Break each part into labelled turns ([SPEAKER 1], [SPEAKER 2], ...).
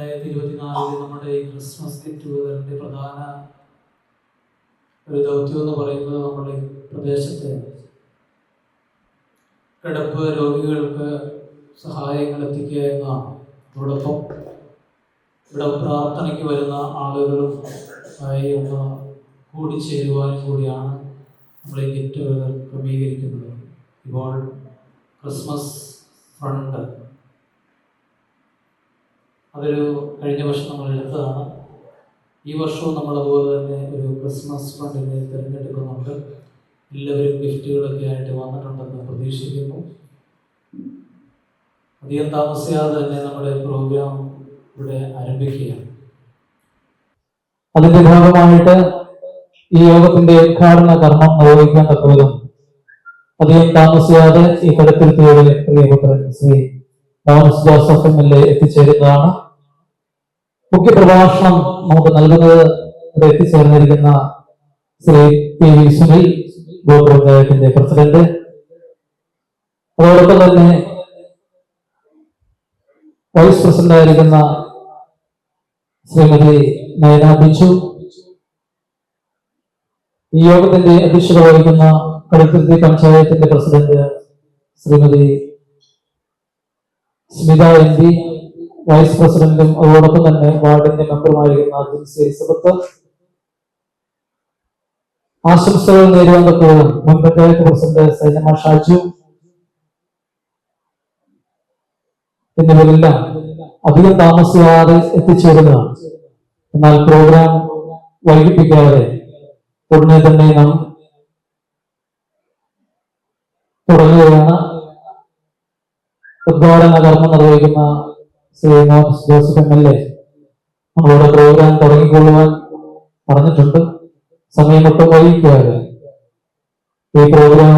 [SPEAKER 1] 2024 നമ്മുടെ ഈ Christmas get ടുഗദറിന്റെ പ്രധാന ഒരു ദൗത്യം എന്ന് പറയുന്നത് നമ്മുടെ പ്രദേശത്തെ കിടപ്പ് രോഗികൾക്ക് സഹായങ്ങൾ എത്തിക്കുക എന്നതാണ്. അതോടൊപ്പം ഇവിടെ പ്രാർത്ഥനയ്ക്ക് വരുന്ന ആളുകളും ആയി ഒന്ന് കൂടിച്ചേരുവാനും കൂടിയാണ് നമ്മൾ ഈ ഗെറ്റ് ടുഗദർ ക്രമീകരിക്കുന്നത്. ഇപ്പോൾ ക്രിസ്മസ് ഫണ്ട് അതൊരു കഴിഞ്ഞ വർഷം നമ്മൾ എടുത്തതാണ്. ഈ വർഷവും നമ്മൾ അതുപോലെ തന്നെ ഒരു ക്രിസ്മസ് ഫണ്ടിനെ തിരഞ്ഞെടുക്കുന്നുണ്ട്. എല്ലാവരും ഗിഫ്റ്റുകളൊക്കെ ആയിട്ട് വന്നിട്ടുണ്ടെന്ന് പ്രതീക്ഷിക്കുന്നു. അധികം താമസിയാതെ തന്നെ നമ്മുടെ പ്രോഗ്രാം ഇവിടെ ആരംഭിക്കുകയാണ്. അതിന്റെ ഭാഗമായിട്ട് ഈ യോഗത്തിന്റെ ഉദ്ഘാടന കർമ്മം നിർവഹിക്കാൻ തക്കവിധം അധികം താമസിയാതെ ഈ കടുത്തുരുത്തിയുടെ പ്രിയപുത്രൻ ശ്രീ മോൻസ് ജോസഫ് എം.എൽ.എ എത്തിച്ചേരുന്നതാണ്. മുഖ്യപ്രഭാഷണം നമുക്ക് നൽകുന്നത് ഇവിടെ എത്തിച്ചേർന്നിരിക്കുന്ന ശ്രീ പി.വി. സുനിൽ, ബ്ലോക്ക് പഞ്ചായത്തിന്റെ പ്രസിഡന്റ്. അതോടൊപ്പം തന്നെ വൈസ് പ്രസിഡന്റായിരിക്കുന്ന ശ്രീമതി നയന ബിജു, ഈ യോഗത്തിന്റെ അധ്യക്ഷത വഹിക്കുന്ന കടുത്തുരുത്തി പഞ്ചായത്തിന്റെ president Shrimati Smitha M P, vice പ്രസിഡന്റും അതോടൊപ്പം തന്നെ വാർഡിന്റെ മെമ്പറുമായിരിക്കുന്ന ജിൻസി എലിസബത്ത്, ആശംസകൾ നേരുവാൻ തക്കോളം മുൻ പഞ്ചായത്ത് പ്രസിഡന്റ് സൈനമ ഷാജു എന്നിവരെല്ലാം അധികം താമസിയാതെ എത്തിച്ചേരുന്നതാണ്. എന്നാൽ പ്രോഗ്രാം വൈകിപ്പിക്കാതെ ഉടനെ തന്നെ നാം തുടങ്ങുകയാണ്. ഉദ്ഘാടന കർമ്മം നിർവഹിക്കുന്ന ശ്രീ മോൻസ് ജോസഫ് എം.എൽ.എ നമ്മളുടെ പ്രോഗ്രാം തുടങ്ങിക്കൊള്ളുവാൻ പറഞ്ഞിട്ടുണ്ട്. സമയമൊട്ടും വൈകിക്കാതെ ഈ പ്രോഗ്രാം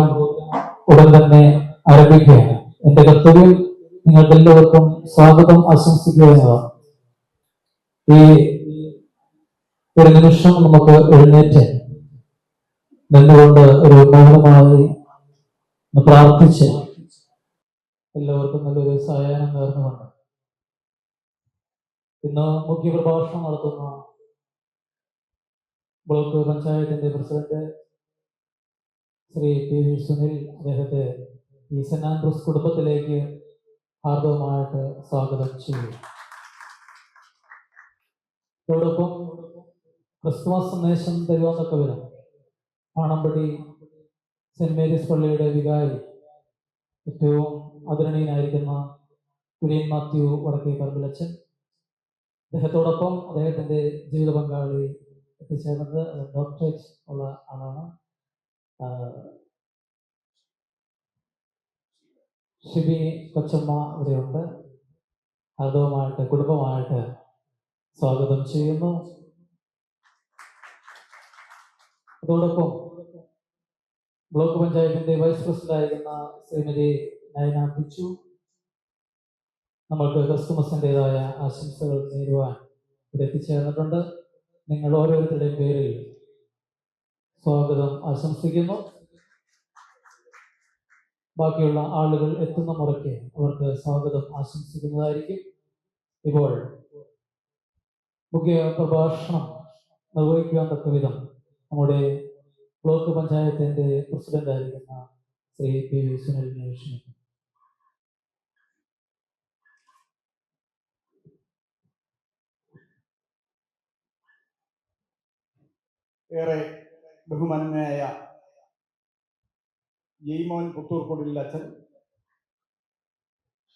[SPEAKER 1] ഉടൻ തന്നെ ആരംഭിക്കുകയാണ്. എന്റെ കർത്തവ്യം നിങ്ങൾക്ക് എല്ലാവർക്കും സ്വാഗതം ആശംസിക്കുക എന്നതാണ്. ഈ ഒരു നിമിഷം നമുക്ക് എഴുന്നേറ്റ് നിന്നുകൊണ്ട് ഒരു മൗനമായി പ്രാർത്ഥിച്ച് എല്ലാവർക്കും നല്ലൊരു സായാഹ്നം നേർന്നുകൊണ്ട് ഇന്ന് മുഖ്യപ്രഭാഷണം നടത്തുന്ന ബ്ലോക്ക് പഞ്ചായത്തിന്റെ പ്രസിഡന്റ് ശ്രീ പി.വി. സുനിൽ, അദ്ദേഹത്തെ ഈ സെന്റ് ആൻഡ്രൂസ് കുടുംബത്തിലേക്ക് ഹാർദവമായിട്ട് സ്വാഗതം ചെയ്യും. അതോടൊപ്പം ക്രിസ്തുമസ് സന്ദേശം തരുവാൻ തക്കവിധം പാണമ്പടി സെന്റ് മേരീസ് പള്ളിയുടെ വികാരി, ഏറ്റവും ആദരണീയനായിരിക്കുന്ന കുര്യൻ മാത്യു വടക്കേ പറമ്പിലച്ചൻ, അദ്ദേഹത്തോടൊപ്പം അദ്ദേഹത്തിന്റെ ജീവിത പങ്കാളി എത്തിച്ചേർന്നത് ഡോക്ടറേറ്റ് ഉള്ള ആളാണ് ഷിബി കൊച്ചമ്മ ഇവിടെയുണ്ട്. ഹാർദവമായിട്ട് കുടുംബമായിട്ട് സ്വാഗതം ചെയ്യുന്നു. അതോടൊപ്പം ബ്ലോക്ക് പഞ്ചായത്തിന്റെ വൈസ് പ്രസിഡന്റായിരിക്കുന്ന ശ്രീമതി നയന ബിജു നമ്മൾക്ക് ക്രിസ്തുമസിൻ്റെതായ ആശംസകൾ നേരുവാൻ ഇവിടെ എത്തിച്ചേർന്നിട്ടുണ്ട്. നിങ്ങൾ ഓരോരുത്തരുടെയും പേരിൽ സ്വാഗതം ആശംസിക്കുന്നു. ബാക്കിയുള്ള ആളുകൾ എത്തുന്ന മുറയ്ക്ക് അവർക്ക് സ്വാഗതം ആശംസിക്കുന്നതായിരിക്കും. ഇപ്പോൾ മുഖ്യ പ്രഭാഷണം നിർവഹിക്കുവാൻ തക്കവിധം നമ്മുടെ ബ്ലോക്ക് പഞ്ചായത്തിന്റെ പ്രസിഡന്റായിരിക്കുന്ന ശ്രീ പി.വി. സുനിലിനെ ക്ഷണിക്കുന്നു.
[SPEAKER 2] ഏറെ ബഹുമാന്യനായ ജയ്മോൻ പുത്തൂർക്കൊടിയിൽ അച്ഛൻ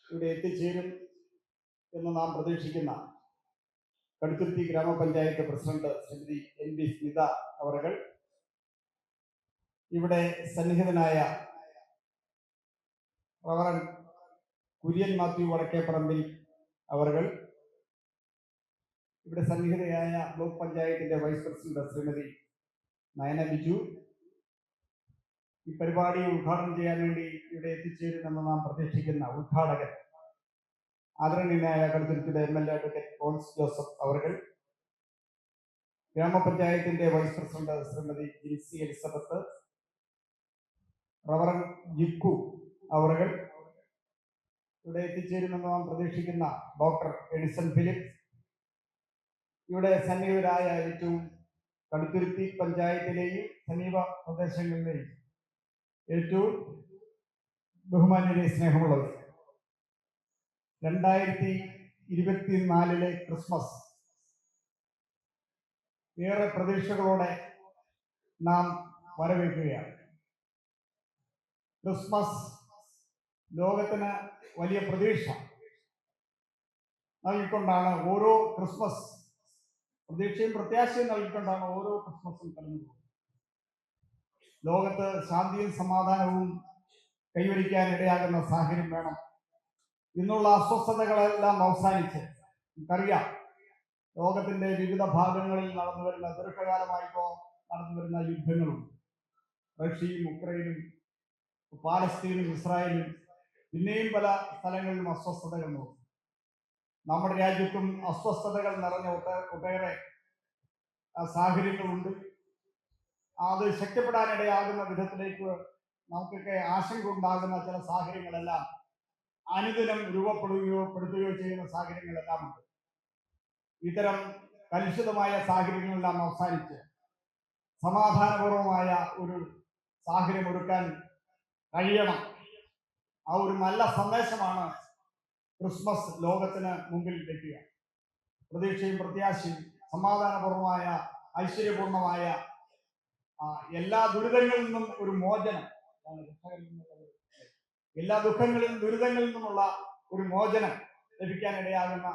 [SPEAKER 2] ഇവിടെ എത്തിച്ചേരും എന്ന് നാം പ്രതീക്ഷിക്കുന്ന കടുത്തുരുത്തി ഗ്രാമപഞ്ചായത്ത് പ്രസിഡന്റ് ശ്രീമതി എൻ.ബി. സ്മിത അവர்கள், ഇവിടെ സന്നിഹിതനായ റവറൻ കുര്യൻ മാത്യു വടക്കേപ്പറമ്പിൽ അവர்கள், ഇവിടെ സന്നിഹിതയായ ബ്ലോക്ക് പഞ്ചായത്തിന്റെ വൈസ് പ്രസിഡന്റ് ശ്രീമതി നയന ബിജു, ഈ പരിപാടി ഉദ്ഘാടനം ചെയ്യാൻ വേണ്ടി ഇവിടെ എത്തിച്ചേരുമെന്ന് നാം പ്രതീക്ഷിക്കുന്ന ഉദ്ഘാടകൻ ആദരണീയനായ കടുത്തുരുത്തിയുടെ എം.എൽ.എ അഡ്വക്കേറ്റ് മോൻസ് ജോസഫ് അവர்கள், ഗ്രാമപഞ്ചായത്തിന്റെ vice president Shrimati Jincy Elizabeth, reverend Jikku അവர்கள், ഇവിടെ എത്തിച്ചേരുമെന്ന് നാം പ്രതീക്ഷിക്കുന്ന ഡോക്ടർ എഡിസൺ ഫിലിപ്സ്, ഇവിടെ സന്നിഹിതരായ ഏറ്റവും കടുത്തുരുത്തി പഞ്ചായത്തിലെയും സമീപ പ്രദേശങ്ങളിലെയും ഏറ്റവും ബഹുമാന്യരെ, സ്നേഹമുള്ളവർ, 2024 ക്രിസ്മസ് ഏറെ പ്രതീക്ഷകളോടെ നാം വരവേൽക്കുകയാണ്. ക്രിസ്മസ് ലോകത്തിന് വലിയ പ്രതീക്ഷ നൽകിക്കൊണ്ടാണ് ഓരോ ക്രിസ്മസ്, പ്രതീക്ഷയും പ്രത്യാശയും നൽകിക്കൊണ്ടാണ് ഓരോ ക്രിസ്മസും കടന്നു പോകുന്നത്. ലോകത്ത് ശാന്തിയും സമാധാനവും കൈവരിക്കാൻ ഇടയാകുന്ന സാഹചര്യം വേണം. ഇന്നുള്ള അസ്വസ്ഥതകളെല്ലാം അവസാനിച്ച്, നമുക്കറിയാം ലോകത്തിന്റെ വിവിധ ഭാഗങ്ങളിൽ നടന്നു വരുന്ന ദീർഘകാലമായിപ്പോ നടന്നു വരുന്ന യുദ്ധങ്ങളും, റഷ്യയും ഉക്രൈനും പാലസ്തീനും ഇസ്രായേലും പിന്നെയും പല സ്ഥലങ്ങളിലും അസ്വസ്ഥതകൾ നോക്കും. നമ്മുടെ രാജ്യത്തും അസ്വസ്ഥതകൾ നിറഞ്ഞ ഒട്ടേറെ സാഹചര്യങ്ങളുണ്ട്. അത് ശക്തിപ്പെടാനിടയാകുന്ന വിധത്തിലേക്ക് നമുക്കൊക്കെ ആശങ്ക ഉണ്ടാകുന്ന ചില സാഹചര്യങ്ങളെല്ലാം അനുദിനം രൂപപ്പെടുകയോ ചെയ്യുന്ന സാഹചര്യങ്ങളെല്ലാം ഉണ്ട്. ഇത്തരം കലുഷിതമായ സാഹചര്യങ്ങളെല്ലാം അവസാനിച്ച് സമാധാനപൂർവമായ ഒരു സാഹചര്യം ഒരുക്കാൻ കഴിയണം. ആ ഒരു നല്ല സന്ദേശമാണ് ക്രിസ്മസ് ലോകത്തിന് മുമ്പിൽ വയ്ക്കുക. പ്രതീക്ഷയും പ്രത്യാശയും സമാധാനപൂർവമായ ഐശ്വര്യപൂർണമായ എല്ലാ ദുരിതങ്ങളിൽ നിന്നും ഒരു മോചനം, എല്ലാ ദുഃഖങ്ങളിലും ദുരിതങ്ങളിൽ നിന്നുമുള്ള ഒരു മോചനം ലഭിക്കാനിടയാകുന്ന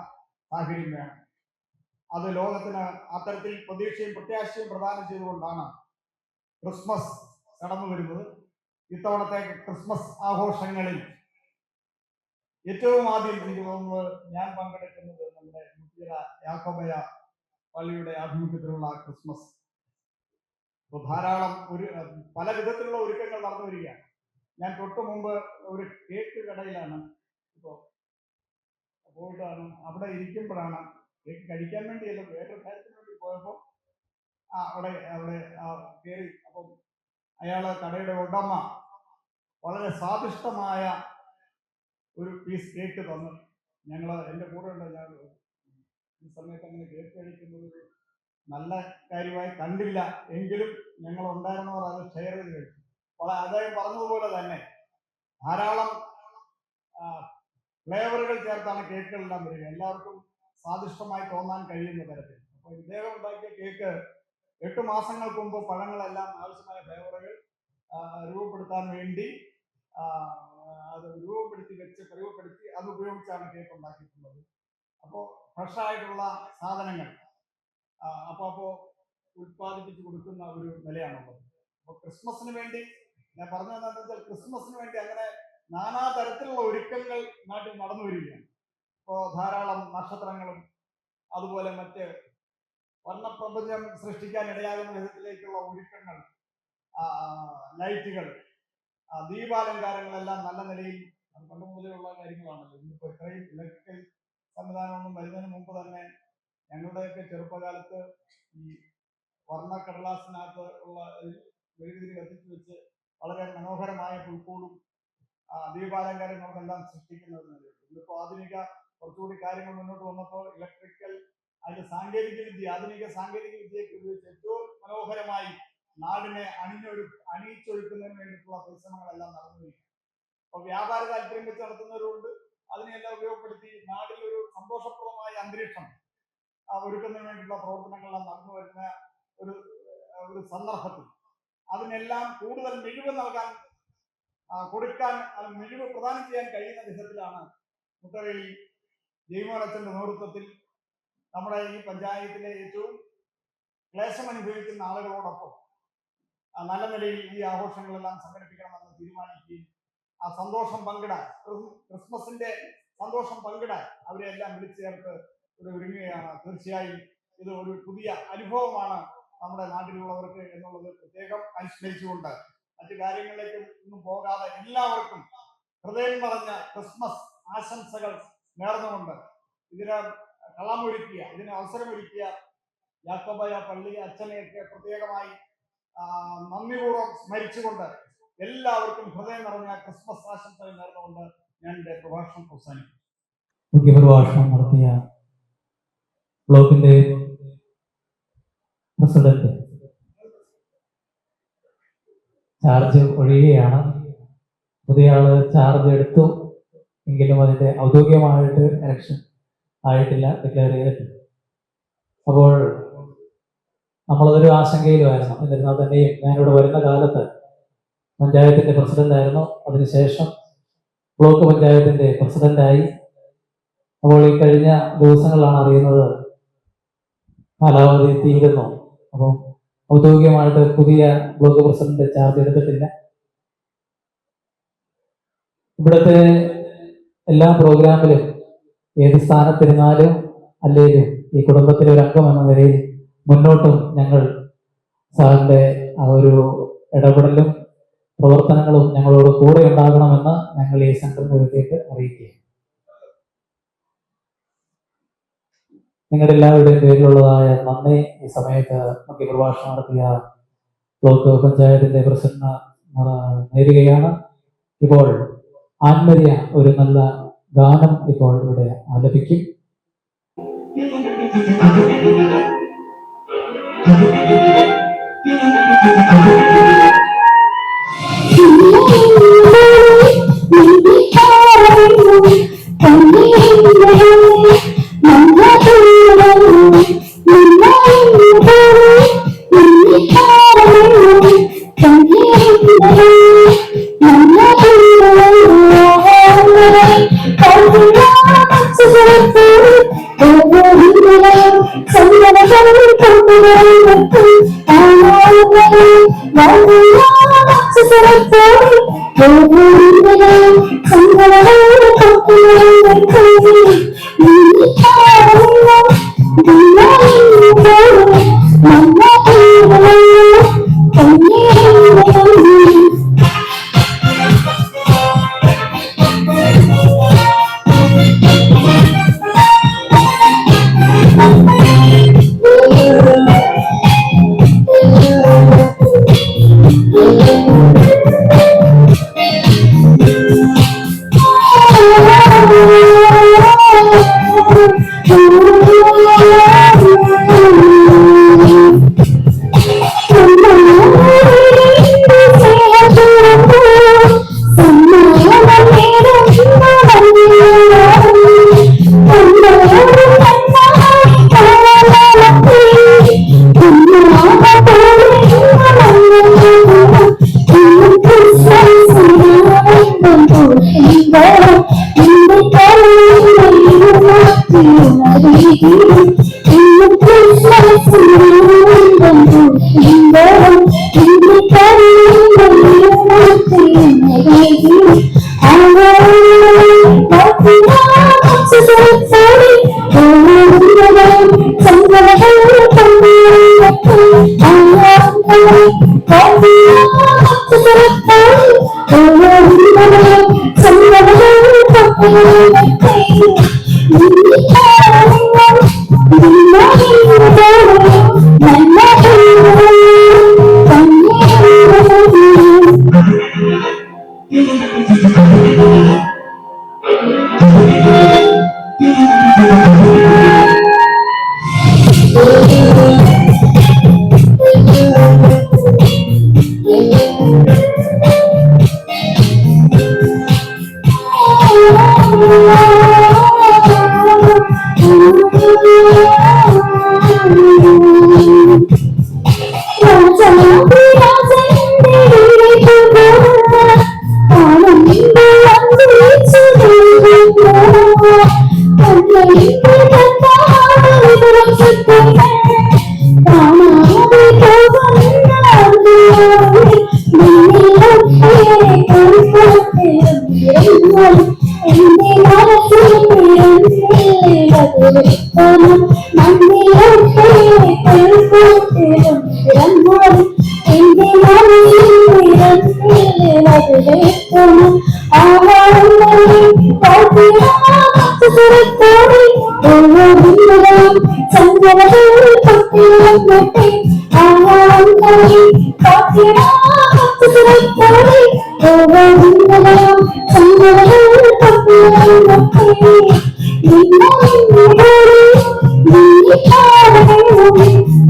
[SPEAKER 2] സാഹചര്യം വേണം. അത് ലോകത്തിന് അത്തരത്തിൽ പ്രതീക്ഷയും പ്രത്യാശയും പ്രദാനം ചെയ്തുകൊണ്ടാണ് ക്രിസ്മസ് കടന്നു വരുന്നത്. ഇത്തവണത്തെ ക്രിസ്മസ് ആഘോഷങ്ങളിൽ ഏറ്റവും ആദ്യം എനിക്ക് തോന്നുന്നത് ഞാൻ പങ്കെടുക്കുന്നത് നമ്മുടെ മുത്തിയറ യാക്കോബയ പള്ളിയുടെ ആഭിമുഖ്യത്തിലുള്ള ക്രിസ്മസ്. ധാരാളം പല വിധത്തിലുള്ള ഒരുക്കങ്ങൾ നടന്നു വരികയാണ്. ഞാൻ തൊട്ടു മുമ്പ് ഒരു കേക്ക് കടയിലാണ് ഇപ്പോൾ പോയിട്ടാണ്, അവിടെ ഇരിക്കുമ്പോഴാണ്, കേക്ക് കഴിക്കാൻ വേണ്ടിയല്ല, വേറൊരു കാര്യത്തിന് വേണ്ടി പോയപ്പോൾ അവിടെ കയറി. അപ്പം അയാള്, കടയുടെ ഉടമ, വളരെ സ്വാദിഷ്ടമായ ഒരു പീസ് കേക്ക് തന്നു. എൻ്റെ കൂടെ ഉണ്ട്, ഞാൻ ഈ സമയത്ത് അങ്ങനെ കേക്ക് കഴിക്കുന്നത് ഒരു നല്ല കാര്യമായി കണ്ടില്ല, എങ്കിലും ഞങ്ങൾ ഉണ്ടായിരുന്നവർ അത് ഷെയർ ചെയ്ത് കഴിച്ചു. അപ്പോൾ അദ്ദേഹം പറഞ്ഞതുപോലെ തന്നെ ധാരാളം ഫ്ലേവറുകൾ ചേർത്താണ് കേക്കുകളെല്ലാം വരിക, എല്ലാവർക്കും സ്വാദിഷ്ടമായി തോന്നാൻ കഴിയുന്ന തരത്തിൽ. അപ്പോൾ ഇദ്ദേഹം ഉണ്ടാക്കിയ കേക്ക് 8 മാസങ്ങൾക്ക് മുമ്പ് പഴങ്ങളെല്ലാം ആവശ്യമായ ഫ്ലേവറുകൾ രൂപപ്പെടുത്താൻ വേണ്ടി അത് പരിവപ്പെടുത്തി അത് ഉപയോഗിച്ചാണ് കേക്ക് ഉണ്ടാക്കിയിട്ടുള്ളത്. അപ്പോൾ ഫ്രഷായിട്ടുള്ള സാധനങ്ങൾ അപ്പോൾ ഉത്പാദിപ്പിച്ച് കൊടുക്കുന്ന ഒരു നിലയാണുള്ളത്. അപ്പോൾ ക്രിസ്മസിന് വേണ്ടി ഞാൻ പറഞ്ഞു എന്താണെന്ന് വെച്ചാൽ, ക്രിസ്മസിന് വേണ്ടി അങ്ങനെ നാനാ തരത്തിലുള്ള ഒരുക്കങ്ങൾ നാട്ടിൽ നടന്നു വരികയാണ്. ഇപ്പോൾ ധാരാളം നക്ഷത്രങ്ങളും അതുപോലെ മറ്റ് വർണ്ണപ്രപഞ്ചം സൃഷ്ടിക്കാൻ ഇടയാകുന്ന വിധത്തിലേക്കുള്ള ഒരുക്കങ്ങൾ, ലൈറ്റുകൾ, ദീപാലങ്കാരങ്ങളെല്ലാം നല്ല നിലയിൽ പണ്ട് മുതലുള്ള കാര്യങ്ങളാണല്ലോ. ഇന്നിപ്പോൾ ഇത്രയും ഇലക്ട്രിക്കൽ സംവിധാനമൊന്നും വരുന്നതിന് മുമ്പ് തന്നെ ഞങ്ങളുടെയൊക്കെ ചെറുപ്പകാലത്ത് ഈ വർണ്ണക്കടലാസിനകത്ത് ഉള്ള മെഴുകുതിരി കത്തിച്ച് വെച്ച് വളരെ മനോഹരമായ പുൽക്കൂടും ദീപാലങ്കാരങ്ങളെല്ലാം സൃഷ്ടിക്കുന്നതിന്. ഇന്നിപ്പോൾ കുറച്ചുകൂടി കാര്യങ്ങൾ മുന്നോട്ട് വന്നപ്പോൾ ഇലക്ട്രിക്കൽ, അതിന്റെ ആധുനിക സാങ്കേതിക വിദ്യയൊക്കെ ഉപയോഗിച്ച് ഏറ്റവും മനോഹരമായി നാടിനെ അണിയിച്ചൊഴുക്കുന്നതിന് വേണ്ടിയിട്ടുള്ള പരിശ്രമങ്ങളെല്ലാം നടന്നു വരിക. അപ്പോൾ വ്യാപാര താല്പര്യം വെച്ച് നടത്തുന്നവരുണ്ട്. അതിനെല്ലാം ഉപയോഗപ്പെടുത്തി നാടിൽ ഒരു സന്തോഷപ്രദമായ അന്തരീക്ഷം ഒരുക്കുന്നതിന് വേണ്ടിയിട്ടുള്ള പ്രവർത്തനങ്ങളെല്ലാം നടന്നു വരുന്ന ഒരു സന്ദർഭത്തിൽ അതിനെല്ലാം കൂടുതൽ മിഴിവ് മിഴിവ് പ്രദാനം ചെയ്യാൻ കഴിയുന്ന വിധത്തിലാണ് മുത്തറയിൽ ജയ്മോനച്ഛന്റെ നേതൃത്വത്തിൽ നമ്മുടെ ഈ പഞ്ചായത്തിലെ ഏറ്റവും ക്ലേശം അനുഭവിക്കുന്ന ആളുകളോടൊപ്പം നല്ല നിലയിൽ ഈ ആഘോഷങ്ങളെല്ലാം സംഘടിപ്പിക്കണമെന്ന് തീരുമാനിക്കുകയും ആ സന്തോഷം പങ്കിടാൻ, ക്രിസ്മസിന്റെ സന്തോഷം പങ്കിടാൻ അവരെ എല്ലാം വിളിച്ചു ചേർത്ത് ഒരുങ്ങുകയാണ്. തീർച്ചയായും ഇത് ഒരു പുതിയ അനുഭവമാണ് നമ്മുടെ നാട്ടിലുള്ളവർക്ക് എന്നുള്ളത് പ്രത്യേകം അനുസ്മരിച്ചുകൊണ്ട് മറ്റു കാര്യങ്ങളിലേക്ക് ഒന്നും പോകാതെ എല്ലാവർക്കും ഹൃദയം നിറഞ്ഞ ക്രിസ്മസ് ആശംസകൾ നേർന്നുകൊണ്ട് ഇതിന് അവസരമൊരുക്കിയ യാക്കോബായ പള്ളി അച്ഛനെയൊക്കെ പ്രത്യേകമായി നന്ദിപൂർവ്വം സ്മരിച്ചുകൊണ്ട് എല്ലാവർക്കും ഹൃദയം നിറഞ്ഞ ക്രിസ്മസ് ആശംസകൾ നേർന്നുകൊണ്ട് ഞാൻ എൻ്റെ പ്രഭാഷണം അവസാനിക്കും.
[SPEAKER 1] മുഖ്യപ്രഭാഷണം നടത്തിയ ബ്ലോക്കിന്റെ പ്രസിഡന്റ് ചാർജ് ഒഴിയുകയാണ്. പുതിയ ആള് ചാർജ് എടുത്തു എങ്കിലും അതിന്റെ ഔദ്യോഗികമായിട്ട് ഇലക്ഷൻ ആയിട്ടില്ല, ഡിക്ലെയർ ചെയ്തിട്ടില്ല. അപ്പോൾ നമ്മളതൊരു ആശങ്കയിലുമായിരുന്നു. എന്നിരുന്നാൽ തന്നെയും ഞാനിവിടെ വരുന്ന കാലത്ത് പഞ്ചായത്തിന്റെ പ്രസിഡന്റ് ആയിരുന്നു, അതിനുശേഷം ബ്ലോക്ക് പഞ്ചായത്തിന്റെ പ്രസിഡന്റായി. അപ്പോൾ ഈ കഴിഞ്ഞ ദിവസങ്ങളിലാണ് അറിയുന്നത് കാലാവധി തീരുന്നു. അപ്പം ഔദ്യോഗികമായിട്ട് പുതിയ ബ്ലോക്ക് പ്രസിഡന്റ് ചാർജ് എടുത്തിട്ടില്ല. ഇവിടുത്തെ എല്ലാ പ്രോഗ്രാമിലും ഏത് സ്ഥാനത്തിരുന്നാലും അല്ലേലും ഈ കുടുംബത്തിലെ ഒരു അംഗം എന്ന നിലയിൽ മുന്നോട്ടും ഞങ്ങൾ സാറിന്റെ ആ ഒരു ഇടപെടലും പ്രവർത്തനങ്ങളും ഞങ്ങളോട് കൂടെ ഉണ്ടാകണമെന്ന് ഞങ്ങൾ ഈ സംഘടനയിലേക്ക് അറിയിക്കുക. നിങ്ങളുടെ എല്ലാവരുടെയും പേരിലുള്ളതായ നന്ദി ഈ സമയത്ത് മുഖ്യ പ്രഭാഷണം നടത്തിയ ബ്ലോക്ക് പഞ്ചായത്തിന്റെ പ്രസിഡന്റ് നേരുകയാണ്. ഇപ്പോൾ ആത്മരിയ ഒരു നല്ല ഗാനം ഇപ്പോൾ ഇവിടെ ആലപിക്കും.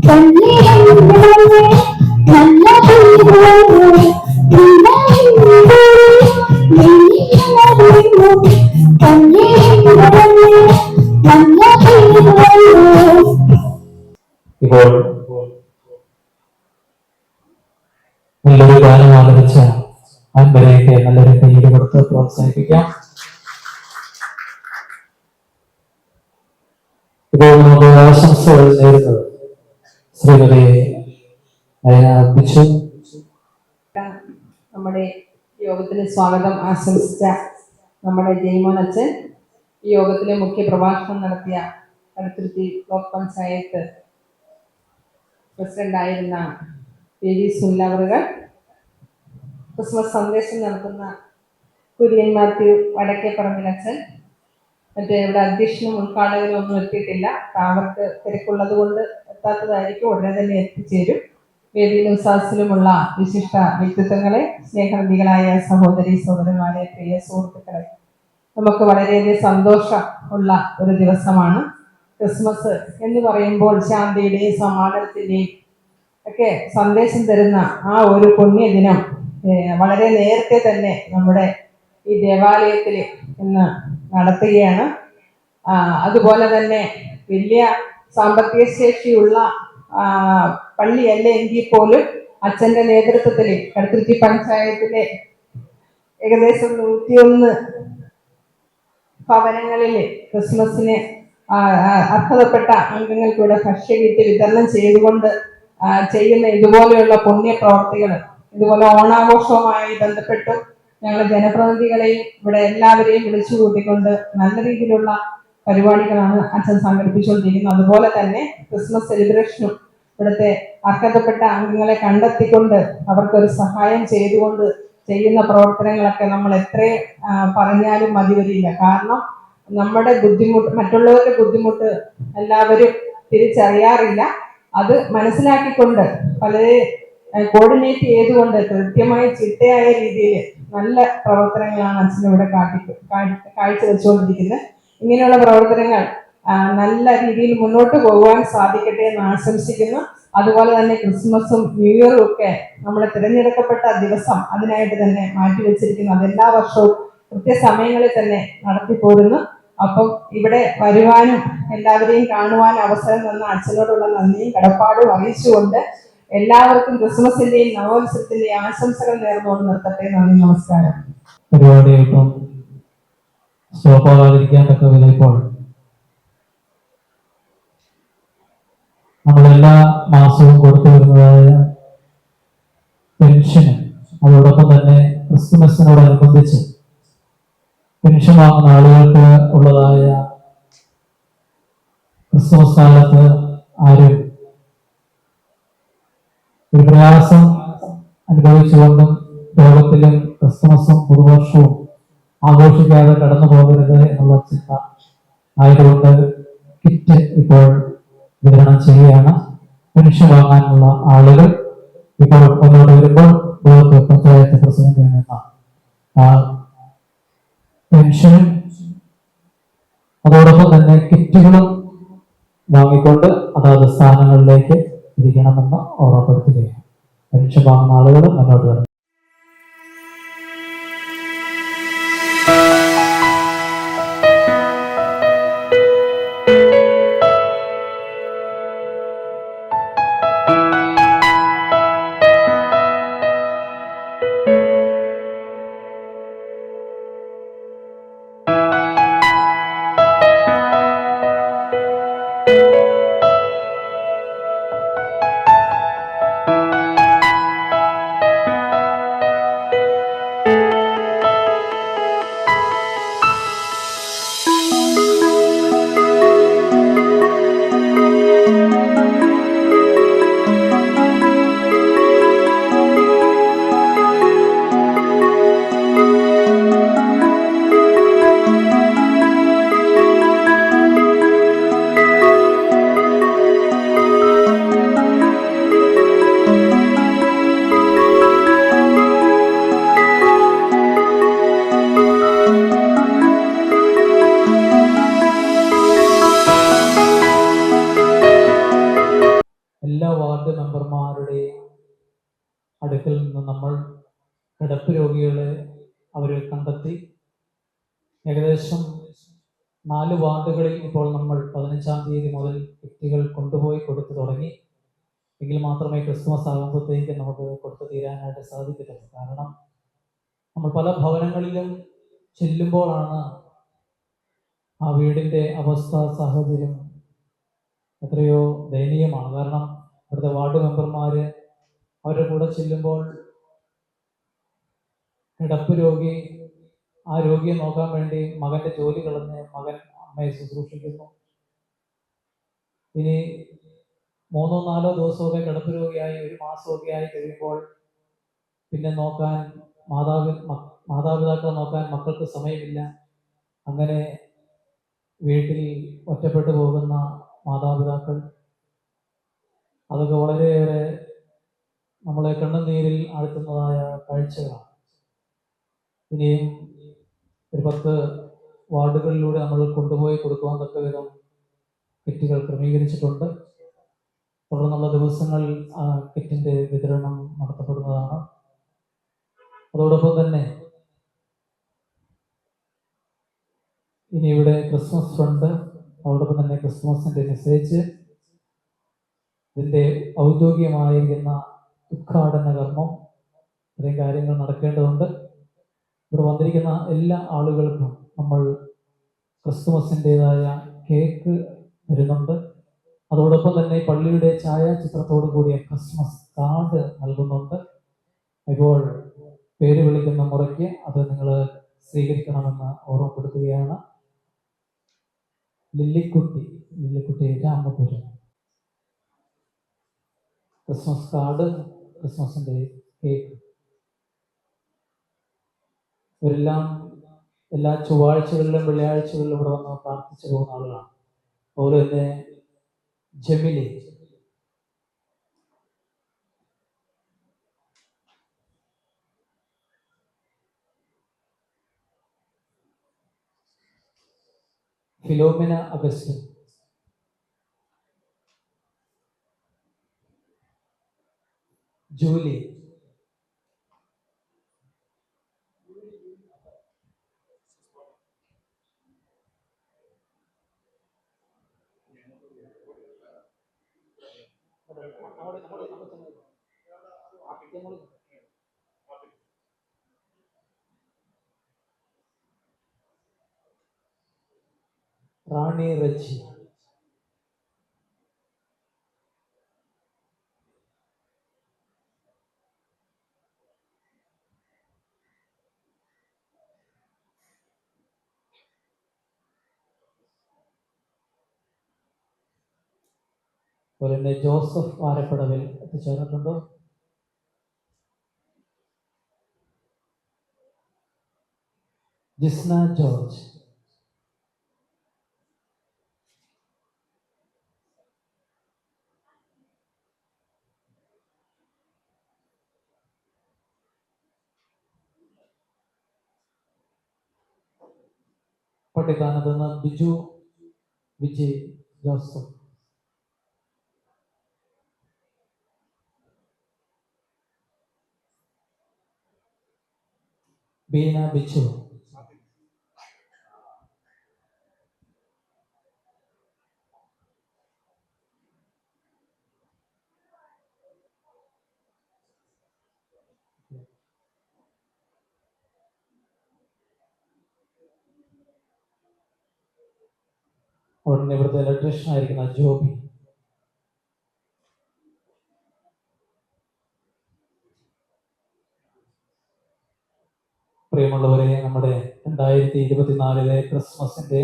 [SPEAKER 3] Thank you.
[SPEAKER 1] ഇപ്പോൾ നല്ലൊരു ഗാനം ആലപിച്ച അൻപരേക്ക് നല്ലൊരു കയ്യിൽ കൊടുത്ത് പ്രോത്സാഹിപ്പിക്കാം. ഇപ്പോൾ നമുക്ക് ആശംസകൾ നേരുന്നത് ശ്രീമതി അർപ്പിച്ചു.
[SPEAKER 3] നമ്മുടെ യോഗത്തിന് സ്വാഗതം ആശംസിച്ച നമ്മുടെ ജയ്മോൻ അച്ഛൻ, ഈ യോഗത്തിലെ മുഖ്യ പ്രഭാഷണം നടത്തിയ കടുത്തുരുത്തി ബ്ലോക്ക് പഞ്ചായത്ത് പ്രസിഡന്റായിരുന്ന പി വി സുല്ലവറുകൾ, ക്രിസ്മസ് സന്ദേശം നടത്തുന്ന കുര്യൻ മാത്യു വടക്കേപ്പറമ്പിലച്ഛൻ, മറ്റേ ഇവിടെ അധ്യക്ഷനും ഉദ്ഘാടകനും ഒന്നും എത്തിയിട്ടില്ല. അവർക്ക് തിരക്കുള്ളത് കൊണ്ട് എത്താത്തതായിരിക്കും, ഉടനെ തന്നെ എത്തിച്ചേരും. വേദിയിലും സദസ്സിലുമുള്ള വിശിഷ്ട വ്യക്തിത്വങ്ങളെ, സ്നേഹനദികളായ സഹോദരി സഹോദരന്മാരെ, പ്രിയ സുഹൃത്തുക്കളെ, നമുക്ക് വളരെയധികം സന്തോഷം ഉള്ള ഒരു ദിവസമാണ് ക്രിസ്മസ് എന്ന് പറയുമ്പോൾ. ശാന്തിയുടെയും സമാധാനത്തിന്റെയും ഒക്കെ സന്ദേശം തരുന്ന ആ ഒരു പുണ്യദിനം വളരെ നേരത്തെ തന്നെ നമ്മുടെ ഈ ദേവാലയത്തിൽ ഇന്ന് നടത്തുകയാണ്. അതുപോലെ തന്നെ വലിയ സാമ്പത്തിക ശേഷിയുള്ള പള്ളിയല്ല എങ്കിൽ പോലും അച്ഛൻ്റെ നേതൃത്വത്തിൽ കടുത്തുരുത്തി പഞ്ചായത്തിലെ ഏകദേശം 101 ഭവനങ്ങളിൽ ക്രിസ്മസിന് അർഹതപ്പെട്ട അംഗങ്ങൾക്കൂടെ ഭക്ഷ്യകിറ്റ് വിതരണം ചെയ്തുകൊണ്ട് ചെയ്യുന്ന ഇതുപോലെയുള്ള പുണ്യ പ്രവർത്തികൾ, ഇതുപോലെ ഓണാഘോഷവുമായി ബന്ധപ്പെട്ടും ഞങ്ങൾ ജനപ്രതിനിധികളെയും ഇവിടെ എല്ലാവരെയും വിളിച്ചു കൂട്ടിക്കൊണ്ട് നല്ല രീതിയിലുള്ള പരിപാടികളാണ് അച്ഛൻ സംഘടിപ്പിച്ചുകൊണ്ടിരിക്കുന്നത്. അതുപോലെ തന്നെ ക്രിസ്മസ് സെലിബ്രേഷനും ഇവിടുത്തെ അർഹതപ്പെട്ട അംഗങ്ങളെ കണ്ടെത്തിക്കൊണ്ട് അവർക്കൊരു സഹായം ചെയ്തുകൊണ്ട് ചെയ്യുന്ന പ്രവർത്തനങ്ങളൊക്കെ നമ്മൾ എത്ര പറഞ്ഞാലും മതി വരില്ല. കാരണം നമ്മുടെ ബുദ്ധിമുട്ട്, മറ്റുള്ളവരുടെ ബുദ്ധിമുട്ട് എല്ലാവരും തിരിച്ചറിയാറില്ല. അത് മനസ്സിലാക്കിക്കൊണ്ട് പലരെ കോർഡിനേറ്റ് ചെയ്തുകൊണ്ട് കൃത്യമായി ചിട്ടയായ രീതിയിൽ നല്ല പ്രവർത്തനങ്ങളാണ് അച്ഛനിവിടെ കാഴ്ചവെച്ചുകൊണ്ടിരിക്കുന്നത്. ഇങ്ങനെയുള്ള പ്രവർത്തനങ്ങൾ നല്ല രീതിയിൽ മുന്നോട്ട് പോകുവാൻ സാധിക്കട്ടെ എന്ന് ആശംസിക്കുന്നു. അതുപോലെ തന്നെ ക്രിസ്മസും ന്യൂ ഇയറും ഒക്കെ നമ്മൾ തിരഞ്ഞെടുക്കപ്പെട്ട ദിവസം അതിനായിട്ട് തന്നെ മാറ്റിവെച്ചിരിക്കുന്നു. അതെല്ലാ വർഷവും കൃത്യസമയങ്ങളിൽ തന്നെ നടത്തിപ്പോരുന്നു. അപ്പം ഇവിടെ വരുവാനും എല്ലാവരെയും കാണുവാനും അവസരം തന്ന അച്ഛനോടുള്ള നന്ദിയും കടപ്പാടും അറിയിച്ചുകൊണ്ട് എല്ലാവർക്കും ക്രിസ്മസിന്റെയും നവോത്സവത്തിന്റെയും ആശംസകൾ നേർന്നുകൊണ്ട് നിർത്തട്ടെ. നന്ദി, നമസ്കാരം.
[SPEAKER 1] പരിപാടി ഇപ്പം സ്റ്റോപ്പാകാതിരിക്കാൻ തക്ക വിധം ഇപ്പോൾ നമ്മളെല്ലാ മാസവും കൊടുത്തു വരുന്നതായ പെൻഷന്, അതോടൊപ്പം തന്നെ ക്രിസ്തുമസിനോടനുബന്ധിച്ച് പെൻഷൻ വാങ്ങുന്ന ആളുകൾക്ക് ഉള്ളതായ ക്രിസ്മസ് കാലത്ത് ആരും ഒരു പ്രയാസം അനുഭവിച്ചുകൊണ്ടും ലോകത്തിലും ക്രിസ്മസും പുതുവർഷവും ആഘോഷിക്കാതെ കടന്നു പോകരുത് എന്നുള്ള ചിന്ത ആയതുകൊണ്ട് കിറ്റ് ഇപ്പോൾ വിതരണം ചെയ്യുകയാണ്. പെൻഷൻ വാങ്ങാനുള്ള ആളുകൾ ഇപ്പോൾ മുന്നോട്ട് വരുമ്പോൾ ബ്ലോക്ക് പഞ്ചായത്ത് പ്രസിഡന്റിൽ നിന്ന് പെൻഷനും അതോടൊപ്പം തന്നെ കിറ്റുകളും വാങ്ങിക്കൊണ്ട് അതാത് സ്ഥാനങ്ങളിലേക്ക് ഇരിക്കണമെന്ന് ഓർമ്മപ്പെടുത്തുകയാണ്. പെൻഷൻ വാങ്ങുന്ന ആളുകൾ മുന്നോട്ട് വരണം. എല്ലാ വാർഡ് മെമ്പർമാരുടെയും അടുക്കൽ നിന്ന് നമ്മൾ കിടപ്പ് രോഗികളെ അവരെ കണ്ടെത്തി ഏകദേശം 4 വാർഡുകളിൽ ഇപ്പോൾ നമ്മൾ 15-ാം തീയതി മുതൽ കിറ്റുകൾ കൊണ്ടുപോയി കൊടുത്തു തുടങ്ങി. എങ്കിൽ മാത്രമേ ക്രിസ്മസ് ആകുമ്പോഴത്തേക്ക് നമുക്ക് കൊടുത്തു തീരാനായിട്ട് സാധിക്കത്തുള്ളൂ. കാരണം നമ്മൾ പല ഭവനങ്ങളിലും ചെല്ലുമ്പോഴാണ് ആ വീടിൻ്റെ അവസ്ഥ സാഹചര്യം എത്രയോ ദയനീയമാണ്. കാരണം ഇവിടുത്തെ വാർഡ് മെമ്പർമാർ അവരുടെ കൂടെ ചെല്ലുമ്പോൾ കിടപ്പ് രോഗി ആ രോഗിയെ നോക്കാൻ വേണ്ടി മകന്റെ ജോലി കളഞ്ഞ് മകൻ അമ്മയെ ശുശ്രൂഷിക്കുന്നു. ഇനി 3-4 ദിവസമൊക്കെ കിടപ്പ് രോഗിയായി 1 മാസമൊക്കെ ആയി കഴിയുമ്പോൾ പിന്നെ നോക്കാൻ മാതാപിതാക്കളെ നോക്കാൻ മക്കൾക്ക് സമയമില്ല. അങ്ങനെ വീട്ടിൽ ഒറ്റപ്പെട്ടു പോകുന്ന മാതാപിതാക്കൾ, അതൊക്കെ വളരെയേറെ നമ്മളെ കണ്ണുനീരിൽ ആഴ്ത്തുന്നതായ കാഴ്ചകളാണ്. ഇനിയും ഒരു 10 വാർഡുകളിലൂടെ നമ്മൾ കൊണ്ടുപോയി കൊടുക്കുവാൻ തക്ക വിധം കിറ്റുകൾ ക്രമീകരിച്ചിട്ടുണ്ട്. തുടർന്നുള്ള ദിവസങ്ങളിൽ ആ കിറ്റിന്റെ വിതരണം നടത്തപ്പെടുന്നതാണ്. അതോടൊപ്പം തന്നെ ഇനി ഇവിടെ ക്രിസ്മസ് ഫണ്ട്, അതോടൊപ്പം തന്നെ ക്രിസ്മസിന്റെ മെസ്സേജ്, ഇതിന്റെ ഔദ്യോഗികമായിരിക്കുന്ന ഉദ്ഘാടന കർമ്മം, ഇത്രയും കാര്യങ്ങൾ നടക്കേണ്ടതുണ്ട്. ഇവിടെ വന്നിരിക്കുന്ന എല്ലാ ആളുകൾക്കും നമ്മൾ ക്രിസ്തുമസിൻ്റെതായ കേക്ക് തരുന്നുണ്ട്. അതോടൊപ്പം തന്നെ പള്ളിയുടെ ഛായാചിത്രത്തോടു കൂടിയ ക്രിസ്മസ് കാർഡ് നൽകുന്നുണ്ട്. ഇപ്പോൾ പേര് വിളിക്കുന്ന മുറയ്ക്ക് അത് നിങ്ങൾ സ്വീകരിക്കണമെന്ന് ഓർമ്മപ്പെടുത്തുകയാണ്. ലില്ലിക്കുട്ടി രാമപുരം. ക്രിസ്മസ് കാർഡ്, ക്രിസ്മസിന്റെ കേക്ക്. ഇവരെല്ലാം എല്ലാ ചൊവ്വാഴ്ചകളിലും വെള്ളിയാഴ്ചകളിലും ഇവിടെ വന്ന് പ്രാർത്ഥിച്ചു പോകുന്ന ആളുകളാണ്. അതുപോലെ തന്നെ ജമിലി, ഫിലോമിന അഗസ്റ്റിൻ, ജൂലി, റാണി റച്ചി, അതുപോലെ തന്നെ ജോസഫ് വാരപ്പടവിൽ എത്തിച്ചേർന്നിട്ടുണ്ടോ? ജിസ്ന ജോർജ്, പട്ടിക്കാനത്ത് നിന്ന് ബിജു വിജയ് ജോസഫ്, ബീന ബിച്ചു, ഉടനെ ഇവിടുത്തെ ഇലക്ട്രീഷ്യൻ ആയിരിക്കുന്ന ജോബി, പ്രിയമുള്ളവരെ, നമ്മുടെ 2024 ക്രിസ്മസിന്റെ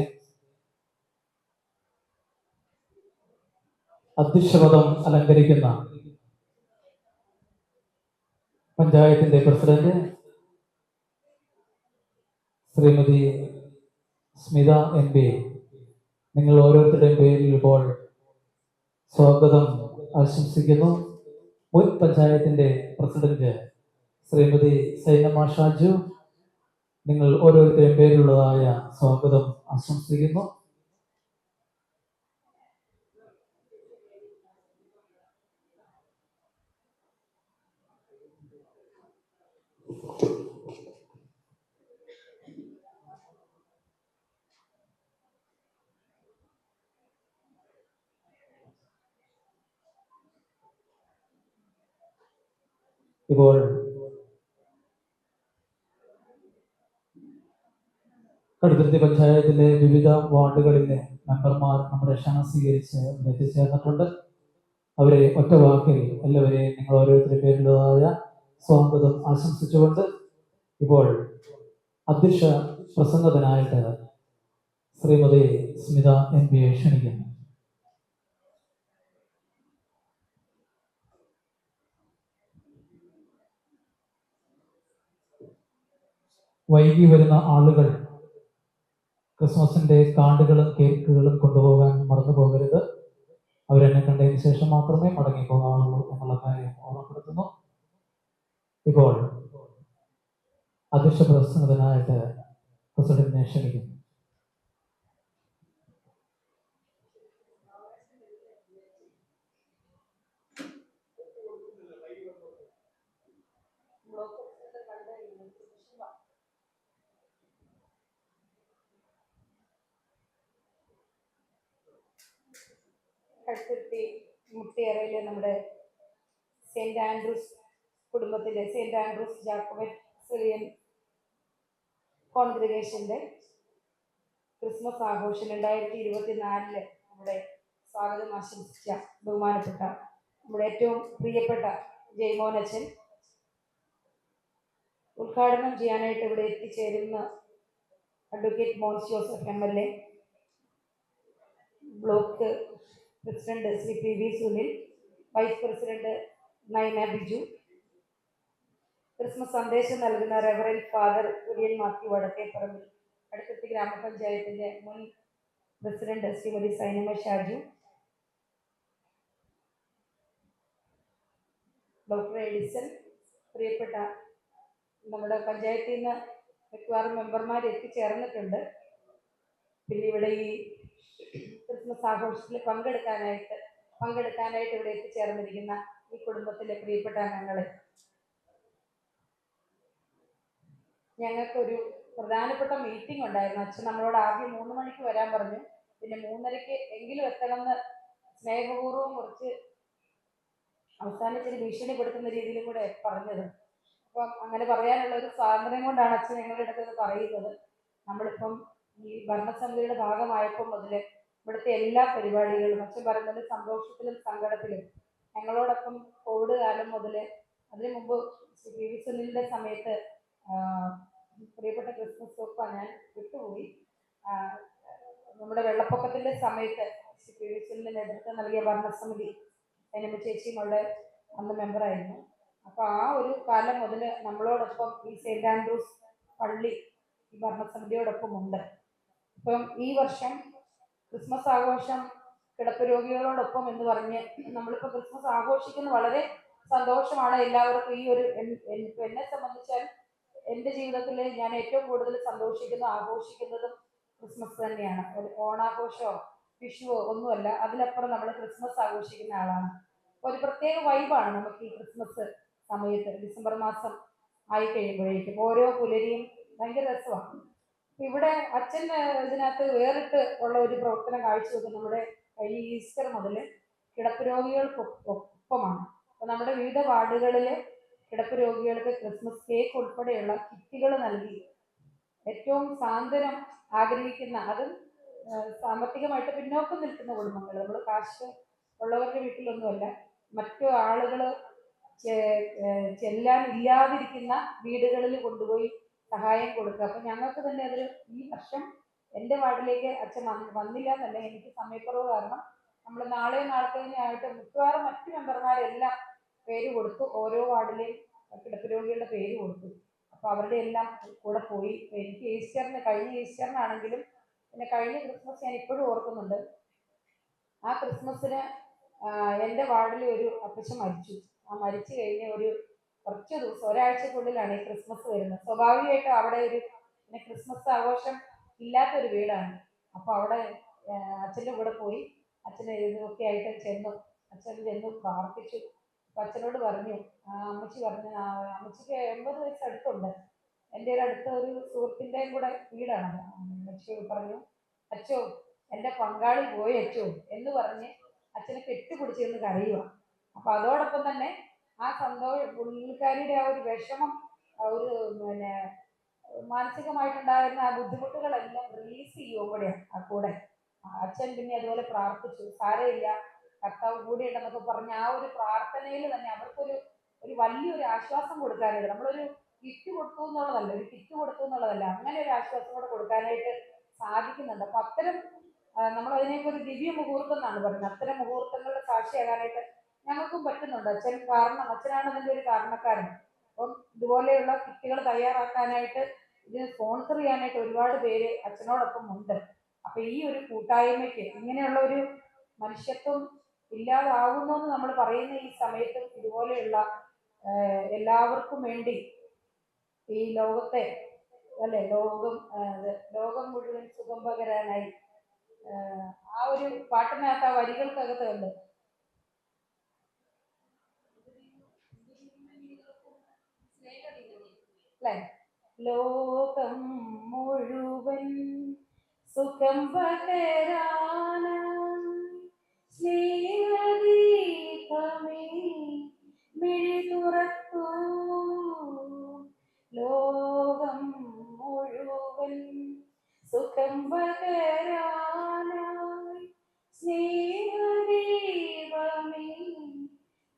[SPEAKER 1] അധ്യക്ഷപദം അലങ്കരിക്കുന്ന പഞ്ചായത്തിന്റെ പ്രസിഡന്റ് ശ്രീമതി സ്മിത MP, നിങ്ങൾ ഓരോരുത്തരുടെയും പേരിൽ ഇപ്പോൾ സ്വാഗതം ആശംസിക്കുന്നു. മുൻ പഞ്ചായത്തിന്റെ പ്രസിഡന്റ് ശ്രീമതി സൈനമ ഷാജു, നിങ്ങൾ ഓരോരുത്തരുടെയും പേരിലുള്ളതായ സ്വാഗതം ആശംസിക്കുന്നു. ഇപ്പോൾ കടുത്തുരുത്തി പഞ്ചായത്തിലെ വിവിധ വാർഡുകളിലെ മെമ്പർമാർ നമ്മുടെ ക്ഷണം സ്വീകരിച്ച് എത്തിച്ചേർന്നിട്ടുണ്ട്. അവരെ ഒറ്റ വാക്കിൽ എല്ലാവരെയും നിങ്ങൾ ഓരോരുത്തരുടെ പേരിലുള്ളതായ സ്വാഗതം ആശംസിച്ചുകൊണ്ട് ഇപ്പോൾ അധ്യക്ഷ പ്രസംഗത്തിനായിട്ട് ശ്രീമതി സ്മിത MP ക്ഷണിക്കുന്നു. വൈകി വരുന്ന ആളുകൾ ക്രിസ്മസിന്റെ കാർഡുകളും കേക്കുകളും കൊണ്ടുപോകാൻ മറന്നു പോകരുത്. അവരെന്നെ കണ്ടതിന് ശേഷം മാത്രമേ മടങ്ങി പോകാവുള്ളൂ എന്നുള്ള കാര്യം ഓർമ്മപ്പെടുത്തുന്നു. ഇപ്പോൾ അധ്യക്ഷ പ്രസംഗത്തിനായിട്ട് പ്രസിഡന്റിനെ ക്ഷണിക്കുന്നു.
[SPEAKER 4] കടുത്തുരുത്തി മുട്ടിയറയിലെ നമ്മുടെ സെന്റ് ആൻഡ്രൂസ് കുടുംബത്തിലെ സെന്റ് ആൻഡ്രൂസ് ജാക്കോബറ്റ് സിറിയൻ കോൺഗ്രിഗേഷന്റെ ക്രിസ്മസ് ആഘോഷം 2024 നമ്മുടെ സ്വാഗതം ആശംസിച്ച ബഹുമാനപ്പെട്ട നമ്മുടെ ഏറ്റവും പ്രിയപ്പെട്ട ജയ്മോനച്ചൻ ഉദ്ഘാടനം ചെയ്യാനായിട്ട് ഇവിടെ എത്തിച്ചേരുന്ന advocate Mons Joseph MLA, block president Shri PV Sunil, vice president Nayana Biju, Christmas സന്ദേശം നൽകുന്ന റെവറൻഡ് ഫാദർ കുര്യൻ മാത്യു വടക്കേപ്പറമ്പിൽ, കടുത്തുരുത്തി ഗ്രാമപഞ്ചായത്തിന്റെ മുൻ പ്രസിഡന്റ് ശ്രീമതി സൈനമ ഷാജു, ഡോക്ടർ എഡിസൺ, പ്രിയപ്പെട്ട നമ്മുടെ പഞ്ചായത്തിൽ നിന്ന് മിക്കവാറും മെമ്പർമാർ എത്തിച്ചേർന്നിട്ടുണ്ട്. പിന്നെ ഇവിടെ ഈ ക്രിസ്മസ് ആഘോഷത്തിൽ പങ്കെടുക്കാനായിട്ട് ഇവിടെ എത്തിച്ചേർന്നിരിക്കുന്ന ഈ കുടുംബത്തിലെ പ്രിയപ്പെട്ട അംഗങ്ങളെ, ഞങ്ങൾക്കൊരു പ്രധാനപ്പെട്ട മീറ്റിംഗ് ഉണ്ടായിരുന്നു. അച്ഛൻ നമ്മളോട് ആദ്യം 3 മണിക്ക് വരാൻ പറഞ്ഞു. പിന്നെ 3:30 എങ്കിലും എത്തണമെന്ന് സ്നേഹപൂർവ്വം കുറച്ച് അവസാനിച്ചൊരു ഭീഷണിപ്പെടുത്തുന്ന രീതിയിലും കൂടെ പറഞ്ഞത്. അപ്പം അങ്ങനെ പറയാനുള്ള ഒരു സ്വാതന്ത്ര്യം കൊണ്ടാണ് അച്ഛൻ ഞങ്ങളുടെ അടുത്ത് പറയുന്നത്. നമ്മളിപ്പം ഈ ഭരണസമിതിയുടെ ഭാഗമായപ്പോൾ മുതൽ ഇവിടുത്തെ എല്ലാ പരിപാടികളും അച്ഛൻ പറയുന്നത് സന്തോഷത്തിലും സങ്കടത്തിലും ഞങ്ങളോടൊപ്പം കോവിഡ് കാലം മുതൽ അതിനു മുമ്പ് PV സുനിലിന്റെ സമയത്ത് പ്രിയപ്പെട്ട ക്രിസ്മസ് ഒപ്പ ഞാൻ വിട്ടുപോയി. നമ്മുടെ വെള്ളപ്പൊക്കത്തിന്റെ സമയത്ത് PV സുനിലിന്റെ നേതൃത്വം നൽകിയ ഭരണസമിതി സൈനമ്മ ചേച്ചിയും അവിടെ അന്ന് മെമ്പറായിരുന്നു. അപ്പോൾ ആ ഒരു കാലം മുതൽ നമ്മളോടൊപ്പം ഈ സെന്റ് ആൻഡ്രൂസ് പള്ളി ഈ ഭരണസമിതിയോടൊപ്പം ഉണ്ട്. ഇപ്പം ഈ വർഷം ക്രിസ്മസ് ആഘോഷം കിടപ്പ് രോഗികളോടൊപ്പം എന്ന് പറഞ്ഞ് നമ്മളിപ്പോൾ ക്രിസ്മസ് ആഘോഷിക്കുന്നത് വളരെ സന്തോഷമാണ് എല്ലാവർക്കും. ഈ ഒരു എന്നെ സംബന്ധിച്ചാൽ എൻ്റെ ജീവിതത്തിൽ ഞാൻ ഏറ്റവും കൂടുതൽ ആഘോഷിക്കുന്നതും ക്രിസ്മസ് തന്നെയാണ്. ഒരു ഓണാഘോഷമോ വിഷുവോ ഒന്നുമല്ല, അതിലപ്പുറം നമ്മൾ ക്രിസ്മസ് ആഘോഷിക്കുന്ന ആളാണ്. ഒരു പ്രത്യേക വൈബാണ് നമുക്ക് ഈ ക്രിസ്മസ് സമയത്ത്. ഡിസംബർ മാസം ആയി കഴിയുമ്പോഴേക്കും ഓരോ പുലരിയും ഭയങ്കര രസമാണ്. ഇവിടെ അച്ഛൻ ഇതിനകത്ത് വേറിട്ട് ഉള്ള ഒരു പ്രവർത്തനം കാഴ്ചവെക്കും. നമ്മുടെ കഴിഞ്ഞ ഈസ്റ്റർ മുതൽ കിടപ്പ് രോഗികൾക്കൊപ്പമാണ്. അപ്പോൾ നമ്മുടെ വിവിധ വാർഡുകളിൽ കിടപ്പ് രോഗികൾക്ക് ക്രിസ്മസ് കേക്ക് ഉൾപ്പെടെയുള്ള കിറ്റുകൾ നൽകി ഏറ്റവും സാന്ത്വനം ആഗ്രഹിക്കുന്ന, അതും സാമ്പത്തികമായിട്ട് പിന്നോക്കം നിൽക്കുന്ന കുടുംബങ്ങൾ, നമ്മൾ കാശ് ഉള്ളവരുടെ വീട്ടിലൊന്നുമല്ല, മറ്റു ആളുകൾ ചെല്ലാൻ ഇല്ലാതിരിക്കുന്ന വീടുകളിൽ കൊണ്ടുപോയി സഹായം കൊടുക്കുക. അപ്പം ഞങ്ങൾക്ക് തന്നെ അതൊരു, ഈ വർഷം എൻ്റെ വാർഡിലേക്ക് അച്ഛൻ വന്നില്ല എന്നല്ല, എനിക്ക് സമയക്കുറവ് കാരണം നമ്മൾ നാളത്തെ മിക്കവാറും മറ്റു മെമ്പർമാരെല്ലാം പേര് കൊടുത്തു. ഓരോ വാർഡിലെയും കിടപ്പ് രോഗികളുടെ പേര് കൊടുത്തു. അപ്പോൾ അവരുടെ എല്ലാം കൂടെ പോയി. എനിക്ക് കഴിഞ്ഞ ഈസ്റ്ററിനാണെങ്കിലും പിന്നെ കഴിഞ്ഞ ക്രിസ്മസ് ഞാൻ ഇപ്പോഴും ഓർക്കുന്നുണ്ട്. ആ ക്രിസ്മസിന് എൻ്റെ വാർഡിൽ ഒരു അപ്പച്ചൻ മരിച്ചു. ആ മരിച്ചു കഴിഞ്ഞ കുറച്ച് ദിവസം, ഒരാഴ്ചക്കുള്ളിലാണ് ഈ ക്രിസ്മസ് വരുന്നത്. സ്വാഭാവികമായിട്ടും അവിടെ പിന്നെ ക്രിസ്മസ് ആഘോഷം ഇല്ലാത്തൊരു വീടാണ്. അപ്പോൾ അവിടെ അച്ഛൻ്റെ കൂടെ പോയി അച്ഛനെ ഇതൊക്കെ ആയിട്ട് അച്ഛൻ ചെന്നു പ്രാർത്ഥിച്ചു. അപ്പൊ അച്ഛനോട് പറഞ്ഞു, അമ്മച്ചി പറഞ്ഞു, അമ്മച്ചിക്ക് 80 വയസ്സ് അടുത്തുണ്ട്. എൻ്റെ ഒരു അടുത്ത ഒരു സുഹൃത്തിൻ്റെയും കൂടെ വീടാണ്. അമ്മച്ചി പറഞ്ഞു, അച്ചോ എൻ്റെ പങ്കാളി പോയി അച്ചോ എന്ന് പറഞ്ഞ് അച്ഛനെ കെട്ടിപ്പിടിച്ചിരുന്ന് കരയുക. അപ്പൊ അതോടൊപ്പം തന്നെ ആ പുള്ളിക്കാരിയുടെ ആ ഒരു വിഷമം, ആ ഒരു പിന്നെ മാനസികമായിട്ടുണ്ടായിരുന്ന ആ ബുദ്ധിമുട്ടുകളെല്ലാം റിലീസ് ചെയ്യുകയും കൂടെയാണ് ആ കൂടെ. അച്ഛൻ പിന്നെ അതുപോലെ പ്രാർത്ഥിച്ചു, സാരമില്ല കർത്താവ് കൂടെയുണ്ടെന്നൊക്കെ പറഞ്ഞ ആ ഒരു പ്രാർത്ഥനയിൽ തന്നെ അവർക്കൊരു വലിയൊരു ആശ്വാസം കൊടുക്കാനായിട്ട്, നമ്മളൊരു കിറ്റ് കൊടുത്തു എന്നുള്ളതല്ല, അങ്ങനെ ഒരു ആശ്വാസം കൂടെ കൊടുക്കാനായിട്ട് സാധിക്കുന്നുണ്ട്. അപ്പൊ അത്തരം നമ്മൾ അതിനെയൊക്കെ ഒരു ദിവ്യ മുഹൂർത്തം എന്നാണ് പറയുന്നത്. അത്തരം മുഹൂർത്തങ്ങളുടെ സാക്ഷിയാകാനായിട്ട് ഞങ്ങൾക്കും പറ്റുന്നുണ്ട്. അച്ഛനാണ് അതിൻ്റെ ഒരു കാരണക്കാരൻ. അപ്പം ഇതുപോലെയുള്ള കിറ്റുകൾ തയ്യാറാക്കാനായിട്ട്, ഇതിന് സ്പോൺസർ ചെയ്യാനായിട്ട് ഒരുപാട് പേര് അച്ഛനോടൊപ്പം ഉണ്ട്. അപ്പൊ ഈ ഒരു കൂട്ടായ്മയ്ക്ക്, ഇങ്ങനെയുള്ള ഒരു മനുഷ്യത്വം ഇല്ലാതാവുന്നു എന്ന് നമ്മൾ പറയുന്ന ഈ സമയത്തും ഇതുപോലെയുള്ള എല്ലാവർക്കും വേണ്ടി ഈ ലോകത്തെ ലോകം മുഴുവൻ സുഖം പകരാനായി, ആ ഒരു പാട്ടിനകത്ത് ആ വരികൾക്കകത്ത് ഉണ്ട്, അല്ലെ, ലോകം മുഴുവൻ സുഖം പകരാനായി സ്നേഹദീപമേ മിഴി തുറക്കൂ, ലോകം മുഴുവൻ സുഖം പകരാനായി സ്നേഹദീപമേ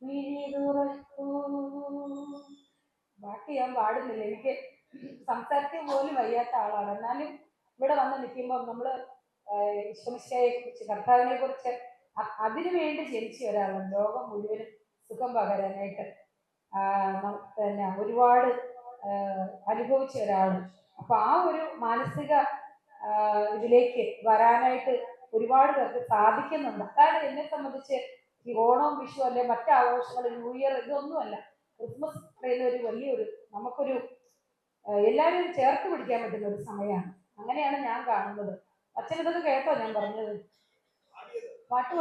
[SPEAKER 4] മിഴി തുറക്കൂ. ബാക്കി ഞാൻ പാടുന്നില്ല, എനിക്ക് സംസാരിക്കാൻ പോലും വയ്യാത്ത ആളാണ്. എന്നാലും ഇവിടെ വന്ന് നിൽക്കുമ്പോൾ നമ്മൾ ഈശോമിശിഹായെ കുറിച്ച്, കർത്താവിനെ കുറിച്ച്, അതിനു വേണ്ടി ജനിച്ച ഒരാളാണ്, ലോകം മുഴുവനും സുഖം പകരാനായിട്ട് പിന്നെ ഒരുപാട് അനുഭവിച്ച ഒരാൾ. അപ്പൊ ആ ഒരു മാനസിക ഇതിലേക്ക് വരാനായിട്ട് ഒരുപാട് പേർക്ക് സാധിക്കുന്നുണ്ട്. അതാണ് എന്നെ സംബന്ധിച്ച് ഈ ഓണവും വിഷു അല്ലെ മറ്റു ആഘോഷങ്ങൾ, ന്യൂ ഇയർ, ഇതൊന്നുമല്ല. ക്രിസ്മസ് പറയുന്ന ഒരു വലിയൊരു, നമുക്കൊരു എല്ലാവരും ചേർത്ത് പിടിക്കാൻ പറ്റുന്ന ഒരു സമയമാണ്. അങ്ങനെയാണ് ഞാൻ കാണുന്നത്. അച്ഛൻ ഇതൊക്കെ കേട്ടോ ഞാൻ പറഞ്ഞത്? പാട്ട്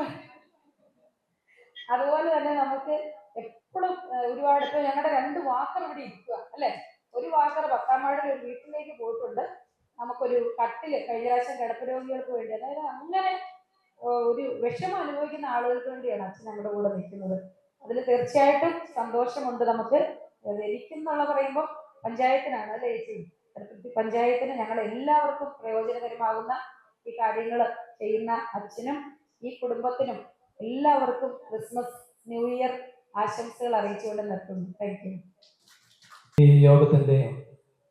[SPEAKER 4] അതുപോലെ തന്നെ നമുക്ക് എപ്പോഴും ഒരുപാട്, ഇപ്പൊ ഞങ്ങളുടെ 2 വാക്കർ ഇവിടെ ഇരിക്കുക അല്ലെ. ഒരു വാക്കർ 10ാം വാർഡിൽ ഒരു വീട്ടിലേക്ക് പോയിട്ടുണ്ട്. നമുക്കൊരു കട്ടില് കഴിഞ്ഞ പ്രാവശ്യം കിടപ്പ് രോഗികൾക്ക് വേണ്ടി, അതായത് അങ്ങനെ ഒരു വിഷമം അനുഭവിക്കുന്ന ആളുകൾക്ക് വേണ്ടിയാണ് അച്ഛൻ നമ്മുടെ കൂടെ നിൽക്കുന്നത്. അതിൽ തീർച്ചയായിട്ടും സന്തോഷമുണ്ട് നമുക്ക്. എനിക്കെന്നുള്ള പറയുമ്പോൾ പഞ്ചായത്തിനാണ് അല്ലേ ചേച്ചി, പഞ്ചായത്തിന് ഞങ്ങൾ എല്ലാവർക്കും പ്രയോജനകരമാകുന്ന ഈ കാര്യങ്ങൾ ചെയ്യുന്ന അച്ഛനും ഈ കുടുംബത്തിനും എല്ലാവർക്കും ക്രിസ്മസ്, ന്യൂ ഇയർ ആശംസകൾ അറിയിച്ചുകൊണ്ട് നിർത്തുന്നു. Thank you.
[SPEAKER 1] ഈ യോഗത്തിന്റെ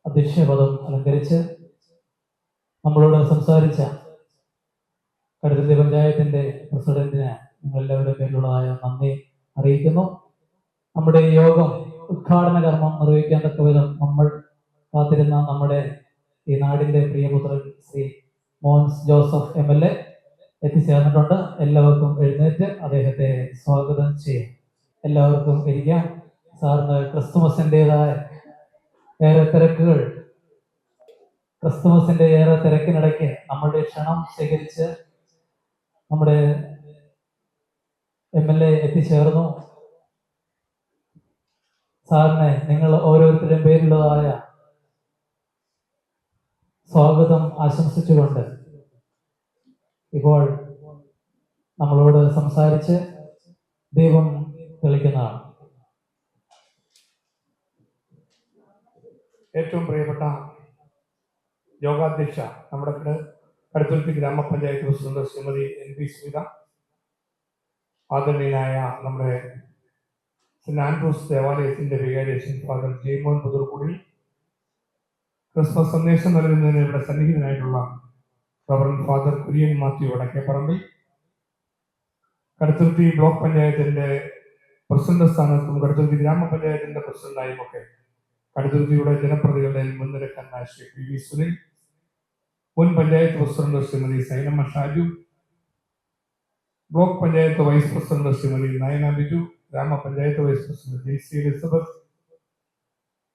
[SPEAKER 1] അധ്യക്ഷ പദം അലങ്കരിച്ച് നമ്മളോട് സംസാരിച്ച കടുത്തുരുത്തി പഞ്ചായത്തിന്റെ പ്രസിഡന്റിന് നിങ്ങളെല്ലാവരുടെ പേരിലുള്ളതായ നന്ദി അറിയിക്കുന്നു. നമ്മുടെ ഈ യോഗം ഉദ്ഘാടന കർമ്മം നിർവഹിക്കാൻ തക്ക വിധം നമ്മൾ കാത്തിരുന്ന നമ്മുടെ ഈ നാടിന്റെ പ്രിയപുത്രൻ ശ്രീ മോൻസ് ജോസഫ് MLA എത്തിച്ചേർന്നിട്ടുണ്ട്. എല്ലാവർക്കും എഴുന്നേറ്റ് അദ്ദേഹത്തെ സ്വാഗതം ചെയ്യും. എല്ലാവർക്കും ഇരിക്കാം. സാറിന് ക്രിസ്തുമസിൻ്റെതായ ഏറെ തിരക്കിനിടയ്ക്ക് നമ്മളുടെ ക്ഷണം സ്വീകരിച്ച് നമ്മുടെ MLA എത്തിച്ചേർന്നു. സാറിനെ നിങ്ങൾ ഓരോരുത്തരുടെയും പേരിലുള്ളതായ സ്വാഗതം ആശംസിച്ചുകൊണ്ട് ഇപ്പോൾ നമ്മളോട് സംസാരിച്ച് ദൈവം തെളിക്കുന്നതാണ്.
[SPEAKER 5] ഏറ്റവും പ്രിയപ്പെട്ട യോഗാധ്യക്ഷ, നമ്മുടെ കടുത്തുരുത്തി ഗ്രാമപഞ്ചായത്ത് പ്രസിഡന്റ് ശ്രീമതി NP സ്മിത, ആദരണീയനായ നമ്മുടെ സെന്റ് ആൻഡ്രൂസ് ദേവാലയത്തിന്റെ വികാരിയച്ഛൻ ഫാദർ ജെയ്മോൻ പുതുർക്കുടി, ക്രിസ്മസ് സന്ദേശം നൽകുന്നതിന് ഇവിടെ സന്നിഹിതനായിട്ടുള്ള reverend father Kurian Mathew Vadakkeparambil, Kaduthuruthy block പഞ്ചായത്തിന്റെ പ്രസിഡന്റ് സ്ഥാനത്തും കടുത്തുരുത്തി ഗ്രാമപഞ്ചായത്തിന്റെ പ്രസിഡന്റായും ഒക്കെ കടുത്തുരുത്തിയുടെ ജനപ്രതികളുടെ മുൻനിരക്കാരനായ ശ്രീ PV സുനിൽ, മുൻ panchayat president Shrimati Sainamma Shaju, block panchayat vice president Shrimati Nayana Biju, ഗ്രാമപഞ്ചായത്ത് vice president JC Elizabeth,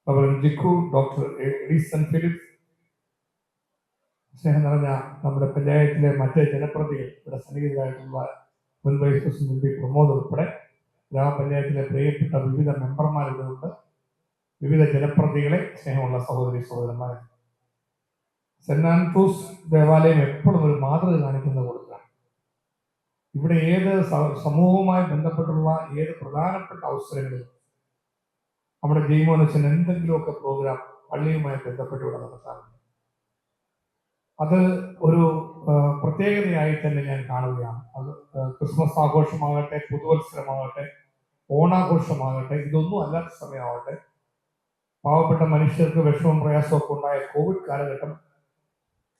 [SPEAKER 5] reverend Jikku, doctor Edison Philip, സ്നേഹം നിറഞ്ഞ നമ്മുടെ പഞ്ചായത്തിലെ മറ്റ് ജനപ്രതികൾ, ഇവിടെ സന്നിഹിതരായിട്ടുള്ള മുൻ വൈസ് പ്രസിഡന്റ് പ്രമോദ് ഉൾപ്പെടെ ഗ്രാമപഞ്ചായത്തിലെ പ്രിയപ്പെട്ട വിവിധ മെമ്പർമാരിവിടെ വിവിധ ജനപ്രതിനിധികളെ, സ്നേഹമുള്ള സഹോദരി സഹോദരന്മാരെ, സെന്റ് ആൻഡ്രൂസ് ദേവാലയം എപ്പോഴും ഒരു മാതൃക കാണിക്കുന്ന കൊടുക്കാണ്. ഇവിടെ ഏത് സമൂഹവുമായി ബന്ധപ്പെട്ടുള്ള ഏത് പ്രധാനപ്പെട്ട അവസരങ്ങളിലും നമ്മുടെ ജയ്മോനച്ചൻ എന്തെങ്കിലുമൊക്കെ പ്രോഗ്രാം പള്ളിയുമായി ബന്ധപ്പെട്ട് ഇവിടെ നടത്താറുണ്ട്. അത് ഒരു പ്രത്യേകതയായി തന്നെ ഞാൻ കാണുകയാണ്. അത് ക്രിസ്മസ് ആഘോഷമാകട്ടെ, പുതുവത്സരമാകട്ടെ, ഓണാഘോഷമാകട്ടെ, ഇതൊന്നും അല്ലാത്ത സമയമാവട്ടെ, പാവപ്പെട്ട മനുഷ്യർക്ക് വിഷമവും പ്രയാസമൊക്കെ ഉണ്ടായ കോവിഡ് കാലഘട്ടം,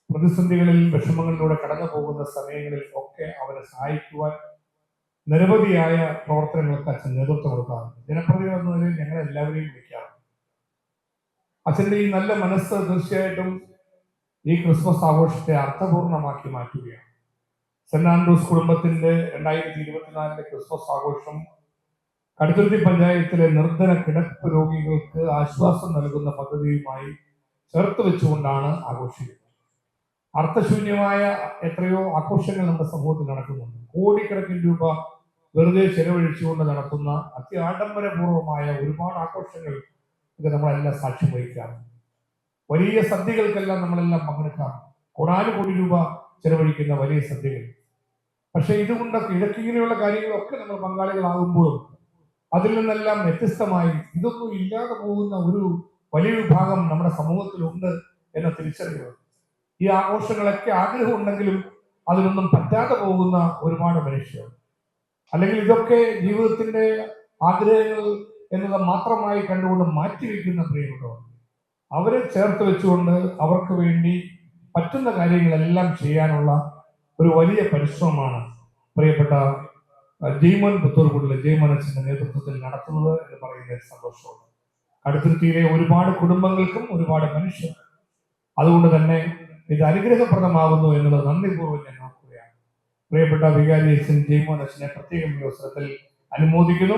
[SPEAKER 5] പ്രതിസന്ധികളിൽ വിഷമങ്ങളിലൂടെ കടന്നു പോകുന്ന സമയങ്ങളിൽ ഒക്കെ അവരെ സഹായിക്കുവാൻ നിരവധിയായ പ്രവർത്തനങ്ങൾക്ക് അച്ഛൻ നേതൃത്വം കൊടുക്കാറുണ്ട്. ജനപ്രതിനിധികൾ എന്ന നിലയിൽ ഞങ്ങളെല്ലാവരെയും വിളിക്കാറുണ്ട്. അച്ഛൻ്റെ ഈ നല്ല മനസ്സ് തീർച്ചയായിട്ടും ഈ ക്രിസ്മസ് ആഘോഷത്തെ അർത്ഥപൂർണമാക്കി മാറ്റുകയാണ്. സെന്റ് ആൻഡ്രൂസ് കുടുംബത്തിന്റെ 2024 ക്രിസ്മസ് ആഘോഷം കടുത്തുരുത്തി പഞ്ചായത്തിലെ നിർധന കിടപ്പ് രോഗികൾക്ക് ആശ്വാസം നൽകുന്ന പദ്ധതിയുമായി ചേർത്ത് വെച്ചുകൊണ്ടാണ് ആഘോഷിക്കുന്നത്. അർത്ഥശൂന്യമായ എത്രയോ ആഘോഷങ്ങൾ നമ്മുടെ സമൂഹത്തിൽ നടക്കുന്നുണ്ട്. കോടിക്കണക്കിന് രൂപ വെറുതെ ചെലവഴിച്ചുകൊണ്ട് നടത്തുന്ന അത്യാഡംബരപൂർവമായ ഒരുപാട് ആഘോഷങ്ങൾ ഇത് നമ്മളെല്ലാം സാക്ഷ്യം വഹിക്കാറുണ്ട്. വലിയ സദ്യകൾക്കെല്ലാം നമ്മളെല്ലാം പങ്കെടുക്കാറുണ്ട്. കോടാനുകോടി രൂപ ചെലവഴിക്കുന്ന വലിയ സദ്യകൾ. പക്ഷെ ഇതുകൊണ്ടൊക്കെ ഇങ്ങനെയുള്ള കാര്യങ്ങളൊക്കെ നമ്മൾ പങ്കാളികളാകുമ്പോഴും അതിൽ നിന്നെല്ലാം വ്യത്യസ്തമായി ഇതൊന്നും ഇല്ലാതെ പോകുന്ന ഒരു വലിയ വിഭാഗം നമ്മുടെ സമൂഹത്തിലുണ്ട് എന്ന തിരിച്ചറിവ്. ഈ ആഘോഷങ്ങളൊക്കെ ആഗ്രഹമുണ്ടെങ്കിലും അതിനൊന്നും പറ്റാതെ പോകുന്ന ഒരുപാട് മനുഷ്യർ, അല്ലെങ്കിൽ ഇതൊക്കെ ജീവിതത്തിന്റെ ആഗ്രഹങ്ങൾ എന്നത് മാത്രമായി കണ്ടുകൊണ്ട് മാറ്റിവെക്കുന്ന പ്രിയപ്പെട്ടവർ, അവരെ ചേർത്ത് വെച്ചുകൊണ്ട് അവർക്ക് വേണ്ടി പറ്റുന്ന കാര്യങ്ങളെല്ലാം ചെയ്യാനുള്ള ഒരു വലിയ പരിശ്രമമാണ് പ്രിയപ്പെട്ട ജയ്മോൻ പുത്തൂർകുടിലെ ജയ്മോനച്ചന്റെ നേതൃത്വത്തിൽ നടത്തുന്നത് എന്ന് പറയുന്ന സന്തോഷമുണ്ട്. കടുത്തുരുത്തിയിലെ ഒരുപാട് കുടുംബങ്ങൾക്കും ഒരുപാട് മനുഷ്യർക്കും അതുകൊണ്ട് തന്നെ ഇത് അനുഗ്രഹപ്രദമാകുന്നു എന്നുള്ളത് നന്ദിപൂർവ്വം ഞാൻ നോക്കുകയാണ്. പ്രിയപ്പെട്ട വികാരി അച്ഛൻ ജയ്മോനച്ചനെ പ്രത്യേകം ഈ അവസരത്തിൽ അനുമോദിക്കുന്നു.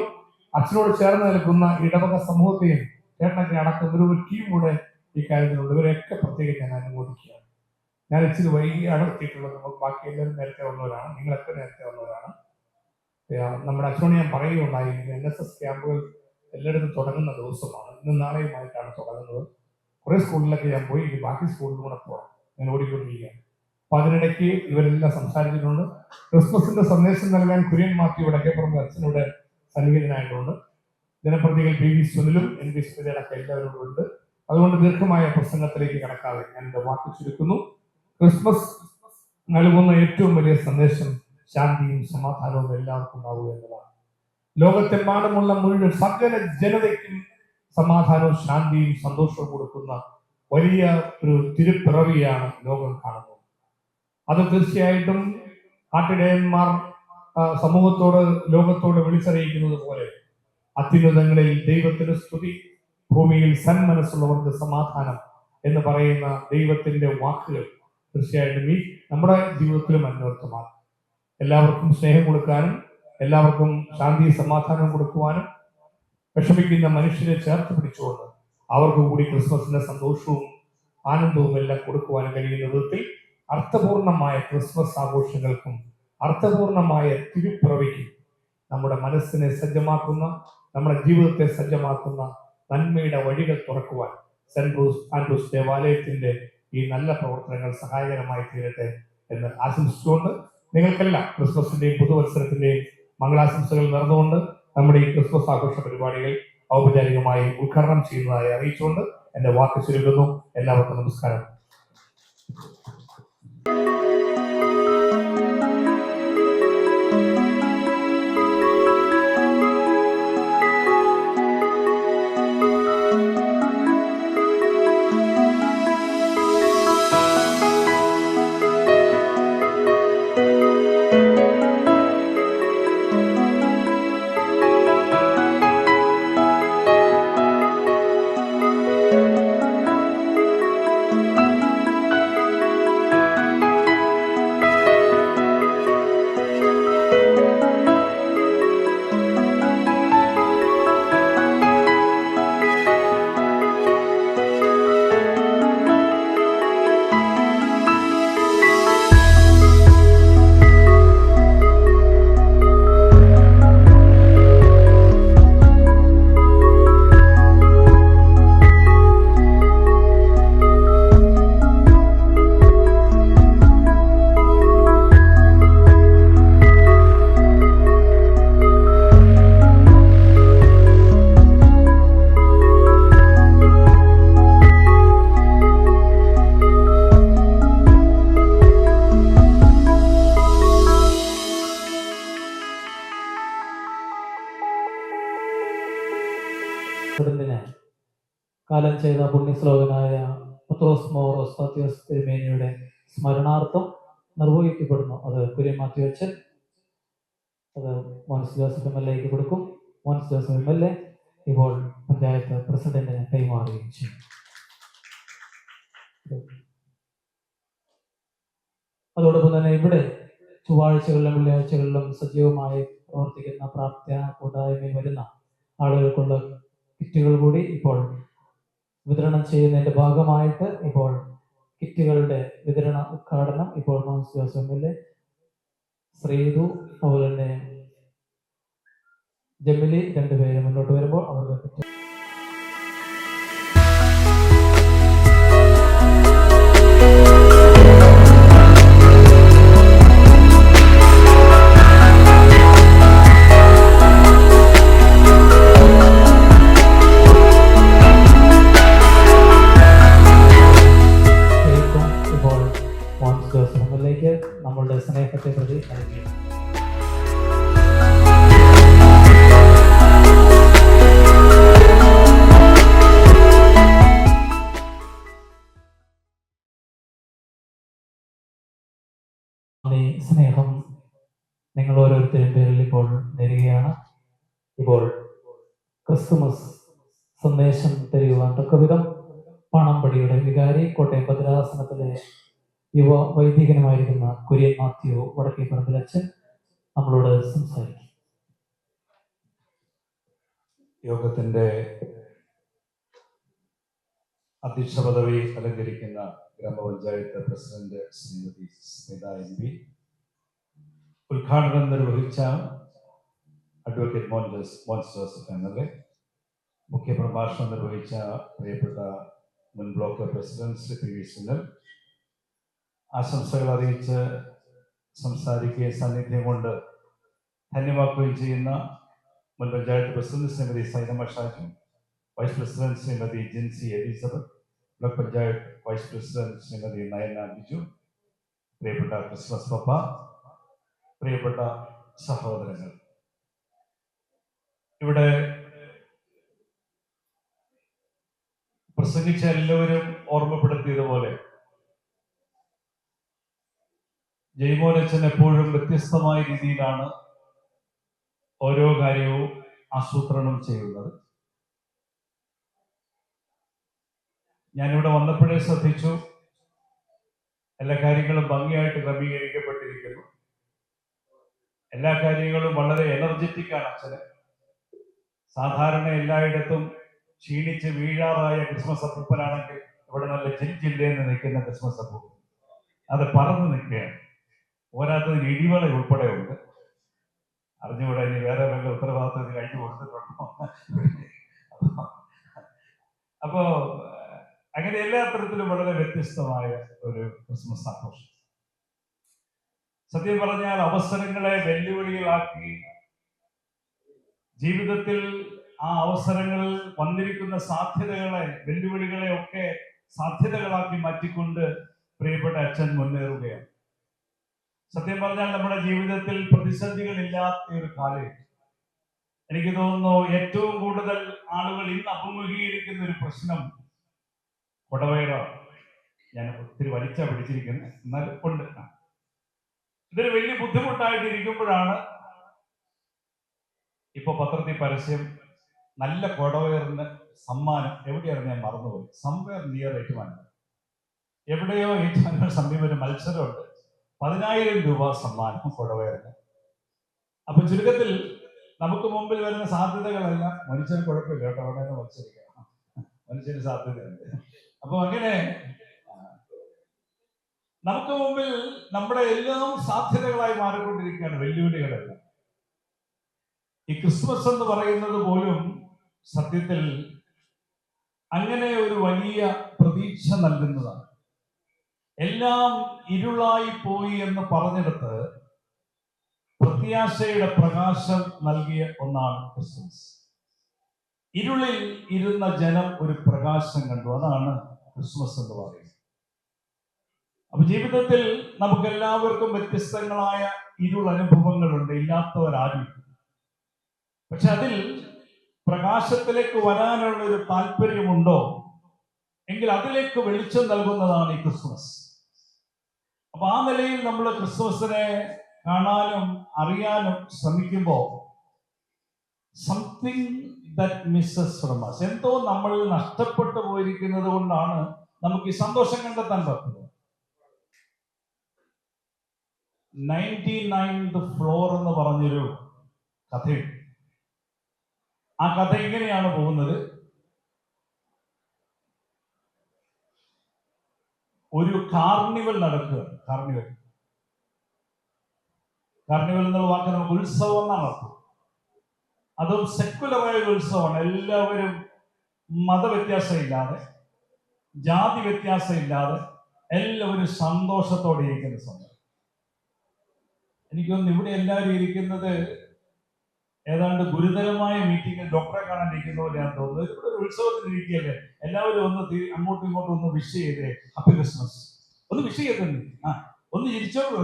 [SPEAKER 5] അച്ഛനോട് ചേർന്ന് നിൽക്കുന്ന ഇടവക സമൂഹത്തെയും ചേട്ടനൊക്കെ അടക്കം ഒരു ടീം കൂടെ ഈ കാര്യത്തിലുണ്ട്. ഇവരെയൊക്കെ പ്രത്യേകം ഞാൻ അനുമോദിക്കുകയാണ്. ഞാൻ ഇച്ചിരി വൈകിയാണ് എത്തിയിട്ടുള്ളത്. നമുക്ക് ബാക്കി എല്ലാവരും നേരത്തെ വന്നവരാണ്, നിങ്ങളൊക്കെ നേരത്തെ വന്നവരാണ്. നമ്മുടെ അച്ഛനോട് ഞാൻ പറയുകയുണ്ടായി, NSS ക്യാമ്പുകൾ എല്ലായിടത്തും തുടങ്ങുന്ന ദിവസമാണ്. ഇന്നും നാളെയുമായിട്ടാണ് തുടങ്ങുന്നത്. കുറേ സ്കൂളിലൊക്കെ ഞാൻ പോയി, ബാക്കി സ്കൂളിലും കൂടെ പോകാം, ഞാൻ ഓടിക്കൊണ്ടിരിക്കുകയാണ്. അപ്പൊ അതിനിടയ്ക്ക് ഇവരെല്ലാം സംസാരിച്ചിട്ടുണ്ട്. ക്രിസ്മസിന്റെ സന്ദേശം നൽകാൻ കുര്യൻ മാത്യു വടക്കേപ്പുറം അച്ഛനോട് സന്നിഹിതനായിട്ടുണ്ട്. ജനപ്രതികൾ PV സുനിലും NV സ്മിതയുടെയൊക്കെ എല്ലാവരും ഉണ്ട്. അതുകൊണ്ട് ദീർഘമായ പ്രസംഗത്തിലേക്ക് കടക്കാതെ ഞാൻ എൻ്റെ വാക്ക് ചുരുക്കുന്നു. ക്രിസ്മസ് നൽകുന്ന ഏറ്റവും വലിയ സന്ദേശം ശാന്തിയും സമാധാനവും എല്ലാവർക്കും ഉണ്ടാവുക എന്നതാണ്. ലോകത്തെമ്പാടുമുള്ള മുഴുവൻ സകല ജനതയ്ക്കും സമാധാനവും ശാന്തിയും സന്തോഷവും കൊടുക്കുന്ന വലിയ ഒരു തിരുപ്പിറവിയാണ് ലോകം കാണുന്നത്. അത് തീർച്ചയായിട്ടും ആട്ടിടയന്മാർ സമൂഹത്തോട് ലോകത്തോട് വിളിച്ചറിയിക്കുന്നത് പോലെ അത്യുന്നതങ്ങളിൽ ദൈവത്തിന് സ്തുതി, ഭൂമിയിൽ സന്മനസ്സുള്ളവർക്ക് സമാധാനം എന്ന് പറയുന്ന ദൈവത്തിന്റെ വാക്കുകൾ തീർച്ചയായിട്ടും ഈ നമ്മുടെ ജീവിതത്തിലും അന്വർത്ഥമാണ്. എല്ലാവർക്കും സ്നേഹം കൊടുക്കാനും എല്ലാവർക്കും ശാന്തി സമാധാനം കൊടുക്കുവാനും വിഷമിക്കുന്ന മനുഷ്യരെ ചേർത്ത് പിടിച്ചുകൊണ്ട് അവർക്ക് കൂടി ക്രിസ്മസിന്റെ സന്തോഷവും ആനന്ദവും എല്ലാം കൊടുക്കുവാനും കഴിയുന്ന വിധത്തിൽ അർത്ഥപൂർണമായ ക്രിസ്മസ് ആഘോഷങ്ങൾക്കും അർത്ഥപൂർണമായ തിരുപ്പിറവിക്കും നമ്മുടെ മനസ്സിനെ സജ്ജമാക്കുന്ന, നമ്മുടെ ജീവിതത്തെ സജ്ജമാക്കുന്ന നന്മയുടെ വഴികൾ തുറക്കുവാൻ സെന്റ് ആൻഡ്രൂസ് ദേവാലയത്തിന്റെ ഈ നല്ല പ്രവർത്തനങ്ങൾ സഹായകരമായി തീരട്ടെ എന്ന് ആശംസിച്ചുകൊണ്ട് നിങ്ങൾക്കെല്ലാം ക്രിസ്മസിന്റെയും പുതുവത്സരത്തിന്റെയും മംഗളാശംസകൾ നേർന്നുകൊണ്ട് നമ്മുടെ ഈ ക്രിസ്മസ് ആഘോഷ പരിപാടികൾ ഔപചാരികമായി ഉദ്ഘാടനം ചെയ്യുന്നതായി അറിയിച്ചുകൊണ്ട് എന്റെ വാക്ക് ചുരുക്കുന്നു. എല്ലാവർക്കും നമസ്കാരം.
[SPEAKER 1] പ്രസിഡന്റിനെ കാലം ചെയ്ത പുണ്യശ്ലോകനായ പത്രോസ് മോർ ഓസ്താത്യോസ് തിരുമേനിയുടെ സ്മരണാർത്ഥം നിർവഹിക്കപ്പെടുന്നു. അത് കുര്യൻ മാത്യു അച്ഛൻ അത് മോൻസ് ജോസഫ് MLA കൊടുക്കും. മോൻസ് ജോസഫ് MLA ഇപ്പോൾ പഞ്ചായത്ത് പ്രസിഡന്റിനെ കൈമാറുകയും ചെയ്യും. അതോടൊപ്പം തന്നെ ഇവിടെ ചൊവ്വാഴ്ചകളിലും വെള്ളിയാഴ്ചകളിലും സജീവമായി പ്രവർത്തിക്കുന്ന പ്രാർത്ഥന കൂട്ടായ്മയിൽ വരുന്ന ആളുകൾക്കുള്ള കിറ്റുകൾ കൂടി ഇപ്പോൾ വിതരണം ചെയ്യുന്നതിന്റെ ഭാഗമായിട്ട് ഇപ്പോൾ കിറ്റുകളുടെ വിതരണ ഉദ്ഘാടനം ഇപ്പോൾ മോൻസ് ജോസഫ് MLA, ശ്രീതു, അതുപോലെ തന്നെ ജമിലി രണ്ടുപേരും മുന്നോട്ട് വരുമ്പോൾ അവർക്ക് കിറ്റ് ഇപ്പോൾ മോൻസ് ജോസഫ് MLA നമ്മളുടെ സ്നേഹത്തെ പ്രതി നൽകി. സ്നേഹം നിങ്ങൾ ഓരോരുത്തരും പേരിൽ ഇപ്പോൾ നേരുകയാണ്. ഇപ്പോൾ ക്രിസ്തുമസ് സന്ദേശം തരുവാൻ തക്കവിധം പണമ്പടിയുടെ വികാരി കോട്ടയം ഭദ്രാസനത്തിലെ യുവ വൈദികനുമായിരിക്കുന്ന കുര്യൻ മാത്യു വടക്കേപ്പറമ്പിലച്ഛൻ നമ്മളോട് സംസാരിക്കും.
[SPEAKER 6] യോഗത്തിന്റെ അധ്യക്ഷ പദവി അലങ്കരിക്കുന്ന ഗ്രാമപഞ്ചായത്ത് പ്രസിഡന്റ് ശ്രീമതി സ്മിത MP, ഉദ്ഘാടനം നിർവഹിച്ച അഡ്വക്കേറ്റ് മോൻസ് ജോസഫ് MLA, മുഖ്യപ്രഭാഷണം നിർവഹിച്ച പ്രിയപ്പെട്ട മുൻ block president Shri PV Sunil, ആശംസകൾ അറിയിച്ച് സംസാരിക്കുകയും സാന്നിധ്യം കൊണ്ട് ധന്യമാക്കുകയും ചെയ്യുന്ന മുൻ panchayat president Shrimati Sainama Shaju, vice president Shrimati Jincy Elizabeth, block panchayat vice president Shrimati Nayana Biju, പ്രിയപ്പെട്ട ക്രിസ്മസ് പപ്പ, പ്രിയപ്പെട്ട സഹോദരങ്ങൾ, ഇവിടെ പ്രസംഗിച്ച എല്ലാവരും ഓർമ്മപ്പെടുത്തിയതുപോലെ ജയ്മോനച്ചൻ എപ്പോഴും വ്യത്യസ്തമായ രീതിയിലാണ് ഓരോ കാര്യവും ആസൂത്രണം ചെയ്യുന്നത്. ഞാനിവിടെ വന്നപ്പോഴേ ശ്രദ്ധിച്ചു, എല്ലാ കാര്യങ്ങളും ഭംഗിയായിട്ട് ക്രമീകരിക്കപ്പെട്ടിരിക്കുന്നു. എല്ലാ കാര്യങ്ങളും വളരെ എനർജറ്റിക് ആണ് അച്ഛന്. സാധാരണ എല്ലായിടത്തും ക്ഷീണിച്ച് വീഴാറായ ക്രിസ്മസ് അപ്പൂപ്പനാണെങ്കിൽ ഇവിടെ നല്ല ജില്ലെന്ന് നിൽക്കുന്ന ക്രിസ്മസ് അപ്പൂപ്പൻ അത് പറന്ന് നിൽക്കുകയാണ്. പോരാത്തതിന് ഇടിവള ഉൾപ്പെടെ ഉണ്ട്. അറിഞ്ഞുകൂടെ ഇനി വേറെ വല്ല ഉത്തരവാദിത്തത്തിന് കഴിഞ്ഞു കൊടുത്തിട്ടുണ്ടോ? അപ്പോ അങ്ങനെ എല്ലാ തരത്തിലും വളരെ വ്യത്യസ്തമായ ഒരു ക്രിസ്മസ് ആഘോഷം. സത്യം പറഞ്ഞാൽ അവസരങ്ങളെ വെല്ലുവിളികളാക്കി ജീവിതത്തിൽ ആ അവസരങ്ങളിൽ വന്നിരിക്കുന്ന സാധ്യതകളെ, വെല്ലുവിളികളെ ഒക്കെ സാധ്യതകളാക്കി മാറ്റിക്കൊണ്ട് പ്രിയപ്പെട്ട അച്ഛൻ മുന്നേറുകയാണ്. സത്യം പറഞ്ഞാൽ നമ്മുടെ ജീവിതത്തിൽ പ്രതിസന്ധികൾ ഇല്ലാത്ത ഒരു കാലം, എനിക്ക് തോന്നുന്നു ഏറ്റവും കൂടുതൽ ആളുകൾ ഇന്ന് അഭിമുഖീകരിക്കുന്ന ഒരു പ്രശ്നം കൊടവയറാണ്. ഞാൻ ഒത്തിരി വലിച്ചാ പിടിച്ചിരിക്കുന്നത്, എന്നാൽ ഉണ്ട്. ഇതൊരു വലിയ ബുദ്ധിമുട്ടായിട്ട് ഇരിക്കുമ്പോഴാണ് ഇപ്പൊ പത്രത്തിൽ പരസ്യം, നല്ല കൊടവയറിന് സമ്മാനം എവിടെയായിരുന്നു ഞാൻ മറന്നുപോയി, സംവെയർ നിയർ ഏറ്റുമാനൂർ, എവിടെയോ ഏറ്റുമാനൂർ സമീപം ഒരു മത്സരമുണ്ട്, 10,000 രൂപ സമ്മാനം കൊടവയറിന്. അപ്പൊ ചുരുക്കത്തിൽ നമുക്ക് മുമ്പിൽ വരുന്ന സാധ്യതകളെല്ലാം, മനുഷ്യന് കുഴപ്പമില്ല കേട്ടോ, അവിടെ നിന്ന് മത്സരിക്കാം, മനുഷ്യന് സാധ്യതയുണ്ട്. അപ്പൊ അങ്ങനെ നമുക്ക് മുമ്പിൽ നമ്മുടെ എല്ലാം സാധ്യതകളായി മാറിക്കൊണ്ടിരിക്കുകയാണ്, വെല്ലുവിളികളെല്ലാം. ഈ ക്രിസ്മസ് എന്ന് പറയുന്നത് പോലും സത്യത്തിൽ അങ്ങനെ ഒരു വലിയ പ്രതീക്ഷ നൽകുന്നതാണ്. എല്ലാം ഇരുളായി പോയി എന്ന് പറഞ്ഞെടുത്ത് പ്രത്യാശയുടെ പ്രകാശം നൽകിയ ഒന്നാണ് ക്രിസ്മസ്. ഇരുളിൽ ഇരുന്ന ജനം ഒരു പ്രകാശം കണ്ടു, അതാണ് ക്രിസ്മസ് എന്ന് പറയുന്നത്. അപ്പൊ ജീവിതത്തിൽ നമുക്ക് എല്ലാവർക്കും വ്യത്യസ്തങ്ങളായ ഇരുൾ അനുഭവങ്ങളുണ്ട്, ഇല്ലാത്തവരാരും. പക്ഷെ അതിൽ പ്രകാശത്തിലേക്ക് വരാനുള്ള ഒരു താല്പര്യമുണ്ടോ എങ്കിൽ അതിലേക്ക് വെളിച്ചം നൽകുന്നതാണ് ഈ ക്രിസ്മസ്. അപ്പൊ ആ നിലയിൽ നമ്മൾ ക്രിസ്മസിനെ കാണാനും അറിയാനും ശ്രമിക്കുമ്പോൾ something that misses from us, എന്തോ നമ്മളിൽ നഷ്ടപ്പെട്ടു പോയിരിക്കുന്നത് കൊണ്ടാണ് നമുക്ക് ഈ സന്തോഷം കണ്ടെത്താൻ പറ്റുന്നത്. 99th ഫ്ലോർ എന്ന് പറഞ്ഞൊരു കഥയുണ്ട്. ആ കഥ ഇങ്ങനെയാണ് പോകുന്നത്. ഒരു കാർണിവൽ നടക്കുക. കാർണിവൽ എന്നുള്ള വാക്ക് നമുക്ക് ഉത്സവം എന്നാണ് അർത്ഥം. അതും സെക്കുലറായ ഒരു ഉത്സവമാണ്. എല്ലാവരും മതവ്യത്യാസം ഇല്ലാതെ, ജാതി വ്യത്യാസം ഇല്ലാതെ എല്ലാവരും സന്തോഷത്തോടെ ഇരിക്കുന്ന സമയം. എനിക്ക് തോന്നുന്നു ഇവിടെ എല്ലാവരും ഇരിക്കുന്നത് ഏതാണ്ട് ഗുരുതരമായ മീറ്റിംഗിൽ ഡോക്ടറെ കാണാൻ ഇരിക്കുന്ന പോലെയാണ് തോന്നുന്നത്. ഇവിടെ ഒരു ഉത്സവത്തിന് ഇരിക്കുകയല്ലേ, എല്ലാവരും ഒന്ന് അങ്ങോട്ടും ഇങ്ങോട്ടും ഒന്ന് വിഷ് ചെയ്തേ, ഹാപ്പി ക്രിസ്മസ്, ഒന്ന് വിഷ് ചെയ്തല്ലേ, ഒന്ന് ചിരിച്ചോളൂ.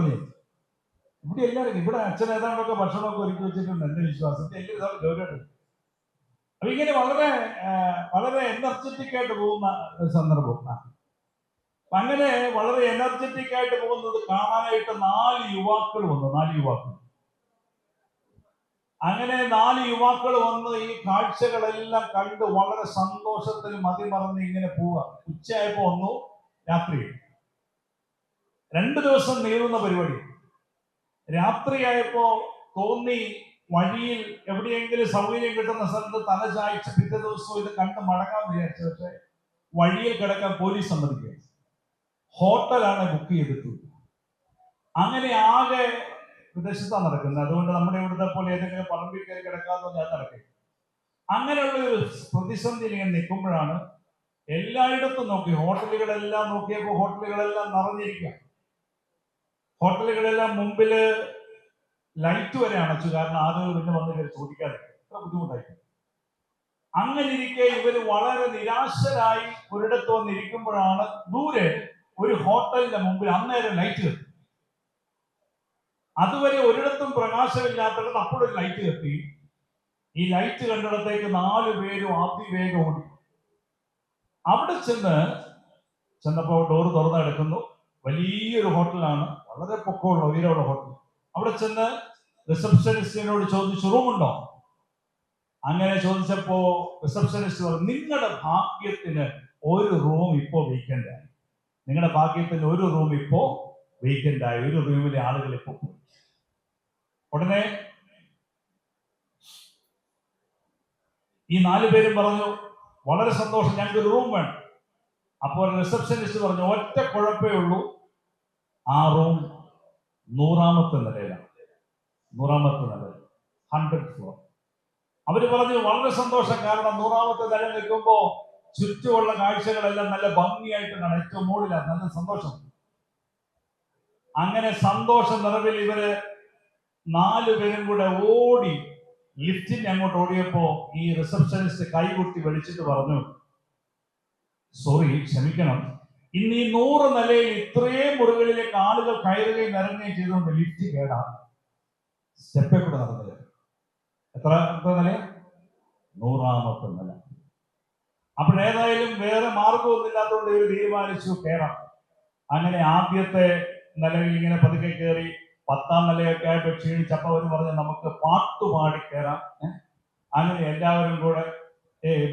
[SPEAKER 6] ഇവിടെ എല്ലാവരും, ഇവിടെ അച്ഛൻ ഏതാണ്ടൊക്കെ ഭക്ഷണമൊക്കെ ഒരുക്കി വെച്ചിട്ടുണ്ട് എന്റെ വിശ്വാസത്തിൽ. എല്ലാവരും ഗൗരവമായിട്ട് അപ്പൊ ഇങ്ങനെ വളരെ വളരെ എനർജറ്റിക് ആയിട്ട് പോകുന്ന സന്ദർഭം. അങ്ങനെ വളരെ എനർജറ്റിക് ആയിട്ട് പോകുന്നത് കാണാനായിട്ട് 4 യുവാക്കൾ വന്നു. 4 യുവാക്കൾ. അങ്ങനെ 4 യുവാക്കൾ വന്ന് ഈ കാഴ്ചകളെല്ലാം കണ്ട് വളരെ സന്തോഷത്തിൽ മതിമറന്ന് ഇങ്ങനെ പോവുക. ഉച്ചയായപ്പോ വന്നു, രാത്രി. 2 ദിവസം നീളുന്ന പരിപാടി. രാത്രിയായപ്പോ തോന്നി വഴിയിൽ എവിടെയെങ്കിലും സൗകര്യം കിട്ടുന്ന സ്ഥലത്ത് തല ചായച്ച് പിറ്റേ ദിവസം ഇത് കണ്ട് മടങ്ങാൻ വിചാരിച്ചു. പക്ഷെ വഴിയിൽ കിടക്കാൻ പോലീസ് സമ്മതിക്കുക. ഹോട്ടലാണ് ബുക്ക് ചെയ്തിട്ടുള്ളത്. അങ്ങനെ ആകെ വിദേശത്താണ് നടക്കുന്നത്. അതുകൊണ്ട് നമ്മുടെ ഇവിടുത്തെ പോലെ ഏതെങ്കിലും പറമ്പിൽ കയറി കിടക്കാതെ ഞാൻ നടക്കും. അങ്ങനെയുള്ള ഒരു പ്രതിസന്ധിയിൽ ഇങ്ങനെ നിൽക്കുമ്പോഴാണ് എല്ലായിടത്തും നോക്കി, ഹോട്ടലുകളെല്ലാം നോക്കിയപ്പോൾ ഹോട്ടലുകളെല്ലാം നിറഞ്ഞിരിക്കുക. ഹോട്ടലുകളെല്ലാം മുമ്പില് ലൈറ്റ് വരെ അണച്ചു. കാരണം ആളുകൾ പിന്നെ വന്ന് കയറി ചോദിക്കാതെ, എത്ര ബുദ്ധിമുട്ടായിരിക്കും. അങ്ങനെ ഇരിക്കെ ഇവര് വളരെ നിരാശരായി ഒരിടത്ത് വന്നിരിക്കുമ്പോഴാണ് ദൂരെ ഒരു ഹോട്ടലിന്റെ മുമ്പിൽ അന്നേരം ലൈറ്റ് കത്തി. അതുവരെ ഒരിടത്തും പ്രകാശമില്ലാത്തത് അപ്പോഴൊരു ലൈറ്റ് കത്തി. ഈ ലൈറ്റ് കണ്ടിടത്തേക്ക് 4 പേരും അതിവേഗം ഓടി. അവിടെ ചെന്നപ്പോൾ ഡോറ് തുറന്നു കിടക്കുന്നു. വലിയൊരു ഹോട്ടലാണ്, വളരെ പൊക്കമുള്ള ഉയരമുള്ള ഹോട്ടൽ. അവിടെ ചെന്ന് റിസപ്ഷനിസ്റ്റിനോട് ചോദിച്ചു, റൂമുണ്ടോ? അങ്ങനെ ചോദിച്ചപ്പോ റിസപ്ഷനിസ്റ്റ് പറഞ്ഞു, നിങ്ങളുടെ ഭാഗ്യത്തിന് ഒരു റൂം ഇപ്പോ വേക്കന്റ് ആയി. നിങ്ങളുടെ ഭാഗ്യത്തിന് ഒരു റൂം ഇപ്പോ വേക്കന്റ് ആയി. ഒരു റൂമിലെ ആളുകൾ ഇപ്പോ പോയി. ഉടനെ ഈ 4 പേരും പറഞ്ഞു, വളരെ സന്തോഷം, ഞങ്ങൾക്ക് ഒരു റൂം വേണം. അപ്പോൾ റിസപ്ഷനിസ്റ്റ് പറഞ്ഞു, ഒറ്റ കുഴപ്പമേ ഉള്ളൂ, ആ റൂം 100ാമത്തെ നിലയിലാണ്. 100ാമത്തെ നിലയിൽ, 100th ഫ്ലോർ. അവര് പറഞ്ഞു വളരെ സന്തോഷം, കാരണം 100ാമത്തെ നില നിൽക്കുമ്പോ ചുറ്റുമുള്ള കാഴ്ചകളെല്ലാം നല്ല ഭംഗിയായിട്ട് കാണാം. ഏറ്റവും മുകളിലാണ്, നല്ല സന്തോഷം. അങ്ങനെ സന്തോഷ നിറവിൽ ഇവര് 4 പേരും കൂടെ ഓടി ലിഫ്റ്റിന്റെ അങ്ങോട്ട് ഓടിയപ്പോ ഈ റിസപ്ഷനിസ്റ്റ് കൈകുട്ടി വിളിച്ചിട്ട് പറഞ്ഞു, സോറി, ക്ഷമിക്കണം, ഇന്ന് ഈ 100 നിലയിൽ ഇത്രയും മുറികളിലേക്ക് ആളുകൾ കയറുകയും ഇറങ്ങുകയും ചെയ്തുകൊണ്ട് ലിഫ്റ്റ് കേടാണ്. സ്റ്റെപ്പേ കൂടെ നടന്നത്. എത്ര നില? 100ാമത്തെ നില. അപ്പോഴേതായാലും വേറെ മാർഗമൊന്നും ഇല്ലാത്തതുകൊണ്ട് ഇവർ തീരുമാനിച്ചു കയറാം. അങ്ങനെ ആദ്യത്തെ നിലയിൽ ഇങ്ങനെ പതുക്കെ കയറി 10ാം നിലയൊക്കെ ആയിട്ട് ക്ഷീണിച്ചപ്പോൾ അവർ പറഞ്ഞു, നമുക്ക് പാട്ടുപാടി കയറാം. അങ്ങനെ എല്ലാവരും കൂടെ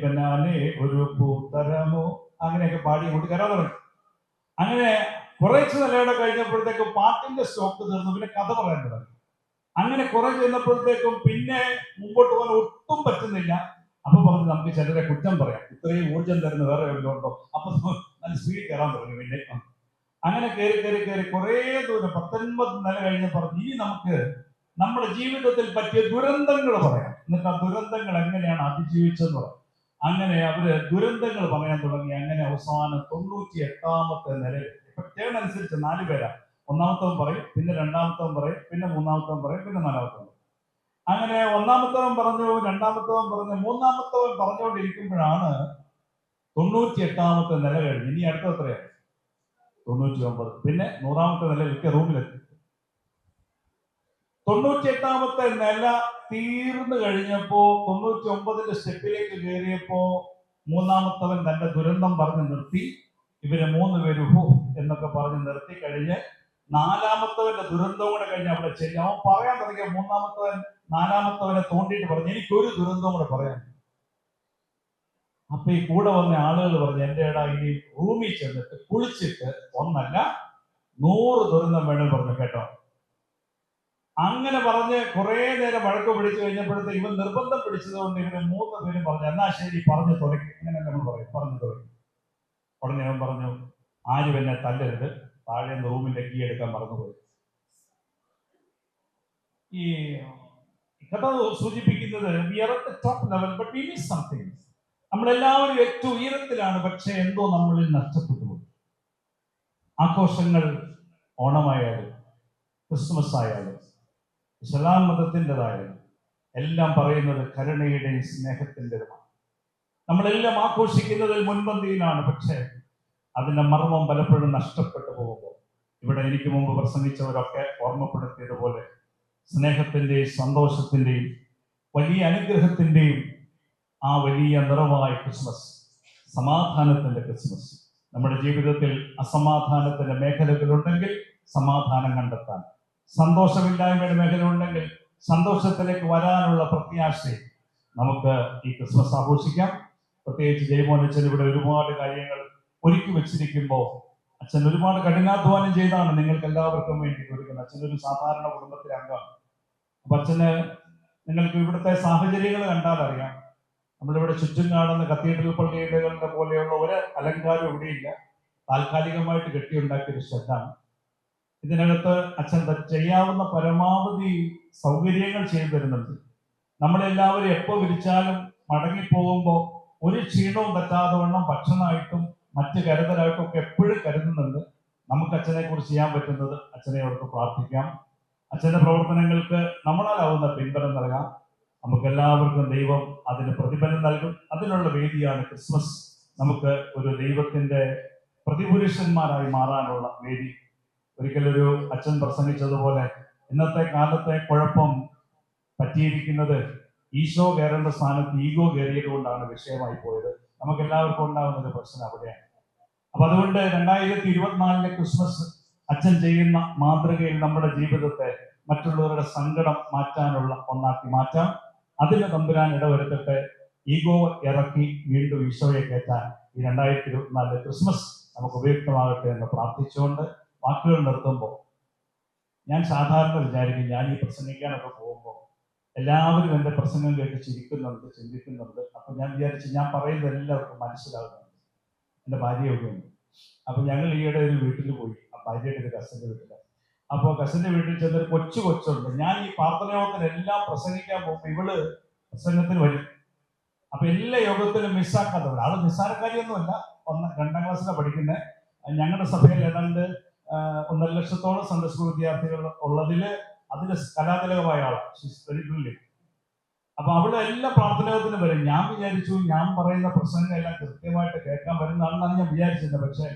[SPEAKER 6] പിന്നെ ഒരു പൂത്തരമോ അങ്ങനെയൊക്കെ പാടി കൊണ്ട് കയറാൻ തുടങ്ങി. അങ്ങനെ കുറച്ച് നിലയുടെ കഴിഞ്ഞപ്പോഴത്തേക്കും പാട്ടിന്റെ സ്റ്റോക്ക് തീർന്നു. പിന്നെ കഥ പറയാൻ തുടങ്ങി. അങ്ങനെ കുറെ ചെന്നപ്പോഴത്തേക്കും പിന്നെ മുമ്പോട്ട് പോകാൻ ഒട്ടും പറ്റുന്നില്ല. അപ്പൊ പറഞ്ഞു, നമുക്ക് ചിലരെ കുറ്റം പറയാം, ഇത്രയും ഊർജം തരുന്ന വേറെ എവിടെയോ ഉണ്ടോ. അപ്പൊ നല്ല സ്പീഡ് കയറാൻ തുടങ്ങി. പിന്നെ അങ്ങനെ കയറി കുറെ ദൂരം 19 നില കഴിഞ്ഞ് പറഞ്ഞു, ഇനി നമുക്ക് നമ്മുടെ ജീവിതത്തിൽ പറ്റിയ ദുരന്തങ്ങൾ പറയാം. എന്നിട്ട് ആ ദുരന്തങ്ങൾ എങ്ങനെയാണ് അതിജീവിച്ചെന്ന് പറയാം. അങ്ങനെ അവര് ദുരന്തങ്ങൾ പറയാൻ തുടങ്ങി. അങ്ങനെ അവസാനം 98ാമത്തെ നിലയിൽ ടേൺ അനുസരിച്ച് 4 പേരാ. 1ാമത്തവൻ പറയും, പിന്നെ 2ാമത്തവൻ പറയും, പിന്നെ 3ാമത്തവൻ പറയും, പിന്നെ 4ാമത്തവൻ. അങ്ങനെ 1ാമത്തവൻ പറഞ്ഞു, 2ാമത്തവൻ പറഞ്ഞു, 3ാമത്തവൻ പറഞ്ഞുകൊണ്ടിരിക്കുമ്പോഴാണ് 98ാമത്തെ നില കഴിഞ്ഞു. ഇനി അടുത്ത എത്രയാണ്? 99. പിന്നെ 100ാമത്തെ നില വിൽക്ക റൂമിലെത്തി. 98ാമത്തെ നില തീർന്നു കഴിഞ്ഞപ്പോ 99ന്റെ സ്റ്റെപ്പിലേക്ക് കയറിയപ്പോ മൂന്നാമത്തവൻ തന്റെ ദുരന്തം പറഞ്ഞ് നിർത്തി. ഇവര് 3 പേര് ഹോ എന്നൊക്കെ പറഞ്ഞ് നിർത്തി കഴിഞ്ഞ് നാലാമത്തവന്റെ ദുരന്തം കൂടെ കഴിഞ്ഞ് അവിടെ ചെല്ലും. അവൻ പറയാൻ തുടങ്ങിയ നാലാമത്തവനെ തോണ്ടിയിട്ട് പറഞ്ഞു, എനിക്കൊരു ദുരന്തവും കൂടെ പറയാൻ. അപ്പൊ ഈ കൂടെ വന്ന ആളുകൾ പറഞ്ഞു, എന്റെ ഇടാ ഈ റൂമിൽ ചെന്നിട്ട് കുളിച്ചിട്ട് 1 അല്ല 100 ദുരന്തം വേണം പറഞ്ഞു കേട്ടോ. അങ്ങനെ പറഞ്ഞ് കുറെ നേരം വഴക്ക് പിടിച്ചു കഴിഞ്ഞപ്പോഴത്തെ ഇവൻ നിർബന്ധം പിടിച്ചതുകൊണ്ട് ഇവര് 3 പേരും പറഞ്ഞു, എന്നാ ശരി പറഞ്ഞു തുടങ്ങി. ഇങ്ങനെ നമ്മൾ പറയും, പറഞ്ഞു തുടങ്ങി. ഉടനെ അവൻ പറഞ്ഞു, ആരും എന്നെ തല്ലരുത്, താഴെ റൂമിന്റെ കീ എടുക്കാൻ മറന്നുപോയി. ഈ കഥ സൂചിപ്പിക്കുന്നത് we are at the top level but we miss something. നമ്മളെല്ലാവരും ഏറ്റവും ഉയരത്തിലാണ്, പക്ഷെ എന്തോ നമ്മളിൽ നഷ്ടപ്പെട്ടു പോയി. ആഘോഷങ്ങൾ ഓണമായാലും ക്രിസ്മസ് ആയാലും ഇസ്ലാം മതത്തിൻ്റെതായാലും എല്ലാം പറയുന്നത് കരുണയുടെയും സ്നേഹത്തിൻ്റെതുമാണ്. നമ്മളെല്ലാം ആഘോഷിക്കുന്നതിൽ മുൻപന്തിയിലാണ്, പക്ഷേ അതിന്റെ മർമ്മം പലപ്പോഴും നഷ്ടപ്പെട്ടു പോകുമ്പോൾ ഇവിടെ എനിക്ക് മുമ്പ് പ്രസംഗിച്ചവരൊക്കെ ഓർമ്മപ്പെടുത്തിയതുപോലെ സ്നേഹത്തിൻ്റെയും സന്തോഷത്തിൻ്റെയും വലിയ അനുഗ്രഹത്തിൻ്റെയും ആ വലിയ നിറവായ ക്രിസ്മസ്, സമാധാനത്തിന്റെ ക്രിസ്മസ്. നമ്മുടെ ജീവിതത്തിൽ അസമാധാനത്തിന്റെ മേഖലകളുണ്ടെങ്കിൽ സമാധാനം കണ്ടെത്താൻ, സന്തോഷമില്ലായ്മയുടെ മേഖല ഉണ്ടെങ്കിൽ സന്തോഷത്തിലേക്ക് വരാനുള്ള പ്രത്യാശയും നമുക്ക് ഈ ക്രിസ്മസ് ആഘോഷിക്കാം. പ്രത്യേകിച്ച് ജയമോനച്ഛൻ ഇവിടെ ഒരുപാട് കാര്യങ്ങൾ ഒരുക്കി വെച്ചിരിക്കുമ്പോൾ അച്ഛൻ ഒരുപാട് കഠിനാധ്വാനം ചെയ്താണ് നിങ്ങൾക്ക് എല്ലാവർക്കും വേണ്ടി ഒരുക്കുന്നത്. അച്ഛനൊരു സാധാരണ കുടുംബത്തിലെ അംഗമാണ്. അപ്പൊ അച്ഛന് നിങ്ങൾക്ക് ഇവിടുത്തെ സാഹചര്യങ്ങൾ കണ്ടാൽ അറിയാം. നമ്മളിവിടെ ചുറ്റും കാണുന്ന കത്തീഡ്രൽ പള്ളികളുടെ പോലെയുള്ള ഒരു അലങ്കാരം ഇവിടെയില്ല. താൽക്കാലികമായിട്ട് കെട്ടിയുണ്ടാക്കിയൊരു ഷെഡാണ്. ഇതിനകത്ത് അച്ഛൻ ചെയ്യാവുന്ന പരമാവധി സൗകര്യങ്ങൾ ചെയ്തു തരുന്നുണ്ട്. നമ്മളെല്ലാവരും എപ്പോൾ വിളിച്ചാലും മടങ്ങിപ്പോകുമ്പോൾ ഒരു ക്ഷീണവും തട്ടാതെ വണ്ണം ഭക്ഷണമായിട്ടും മറ്റ് കരുതലായിട്ടും ഒക്കെ എപ്പോഴും കരുതുന്നുണ്ട്. നമുക്ക് അച്ഛനെ കുറിച്ച് ചെയ്യാൻ പറ്റുന്നത് അച്ഛനെ ഓർത്ത് പ്രാർത്ഥിക്കാം. അച്ഛന്റെ പ്രവർത്തനങ്ങൾക്ക് നമ്മളാലാവുന്ന പിൻബലം നൽകാം. നമുക്ക് എല്ലാവർക്കും ദൈവം അതിന് പ്രതിഫലം നൽകും. അതിനുള്ള വേദിയാണ് ക്രിസ്മസ്. നമുക്ക് ഒരു ദൈവത്തിന്റെ പ്രതിപുരുഷന്മാരായി മാറാനുള്ള വേദി. ഒരിക്കലൊരു അച്ഛൻ പ്രസംഗിച്ചതുപോലെ ഇന്നത്തെ കാലത്തെ കുഴപ്പം പറ്റിയിരിക്കുന്നത് ഈശോ കയറേണ്ട സ്ഥാനത്ത് ഈഗോ കയറിയത് കൊണ്ടാണ് വിഷയമായി പോയത്. നമുക്ക് എല്ലാവർക്കും ഉണ്ടാകുന്ന ഒരു പ്രശ്നം അവിടെയാണ്. അപ്പൊ അതുകൊണ്ട് 2024 ക്രിസ്മസ് അച്ഛൻ ചെയ്യുന്ന മാതൃകയിൽ നമ്മുടെ ജീവിതത്തെ മറ്റുള്ളവരുടെ സങ്കടം മാറ്റാനുള്ള ഒന്നാക്കി മാറ്റാം. അതിന് തമ്പുരാൻ ഇടവരുത്തട്ടെ. ഈഗോ ഇറക്കി വീണ്ടും ഈശോയെ കയറ്റാൻ ഈ 2024 ക്രിസ്മസ് നമുക്ക് ഉപയുക്തമാകട്ടെ എന്ന് പ്രാർത്ഥിച്ചുകൊണ്ട് വാക്കുകൾ നിർത്തുമ്പോൾ ഞാൻ സാധാരണ വിചാരിക്കും, ഞാൻ ഈ പ്രസംഗിക്കാനൊക്കെ പോകുമ്പോൾ എല്ലാവരും എൻ്റെ പ്രസംഗം കേട്ട് ചിരിക്കുന്നുണ്ട്, ചിന്തിക്കുന്നുണ്ട്. അപ്പൊ ഞാൻ വിചാരിച്ചു ഞാൻ പറയുന്നത് എല്ലാവർക്കും മനസ്സിലാകുന്നുണ്ട്. എൻ്റെ ഭാര്യയൊക്കെ ഉണ്ട്. അപ്പൊ ഞങ്ങൾ ഈയിടെ ഒരു വീട്ടിൽ പോയി, ഭാര്യയുടെ ഒരു കസിന്റെ വീട്ടിൽ. അപ്പോൾ കസിന്റെ വീട്ടിൽ ചെന്നൊരു കൊച്ചുണ്ട്. ഞാൻ ഈ പ്രാർത്ഥനയോഗത്തിന് എല്ലാം പ്രസംഗിക്കാൻ പോകുമ്പോൾ ഇവള് പ്രസംഗത്തിന് വരും. അപ്പൊ എല്ലാ യോഗത്തിലും മിസ്സാക്കാത്തവർ, ആള് നിസ്സാരക്കാരിയൊന്നുമല്ല, 2ാം ക്ലാസ്സിലാണ് പഠിക്കുന്നത്. ഞങ്ങളുടെ സഭയിൽ ഏതാണ്ട് 1.5 ലക്ഷത്തോളം സൺഡേ സ്കൂൾ വിദ്യാർത്ഥികൾ ഉള്ളതിൽ അതിന് കലാതിലകമായ ആളാണ്. അപ്പൊ അവള് എല്ലാ പ്രാർത്ഥനകത്തിനും വരും. ഞാൻ വിചാരിച്ചു ഞാൻ പറയുന്ന പ്രസംഗം എല്ലാം കൃത്യമായിട്ട് കേൾക്കാൻ വരുന്നതാണെന്നാണ് ഞാൻ വിചാരിച്ചിരുന്നത്. പക്ഷെ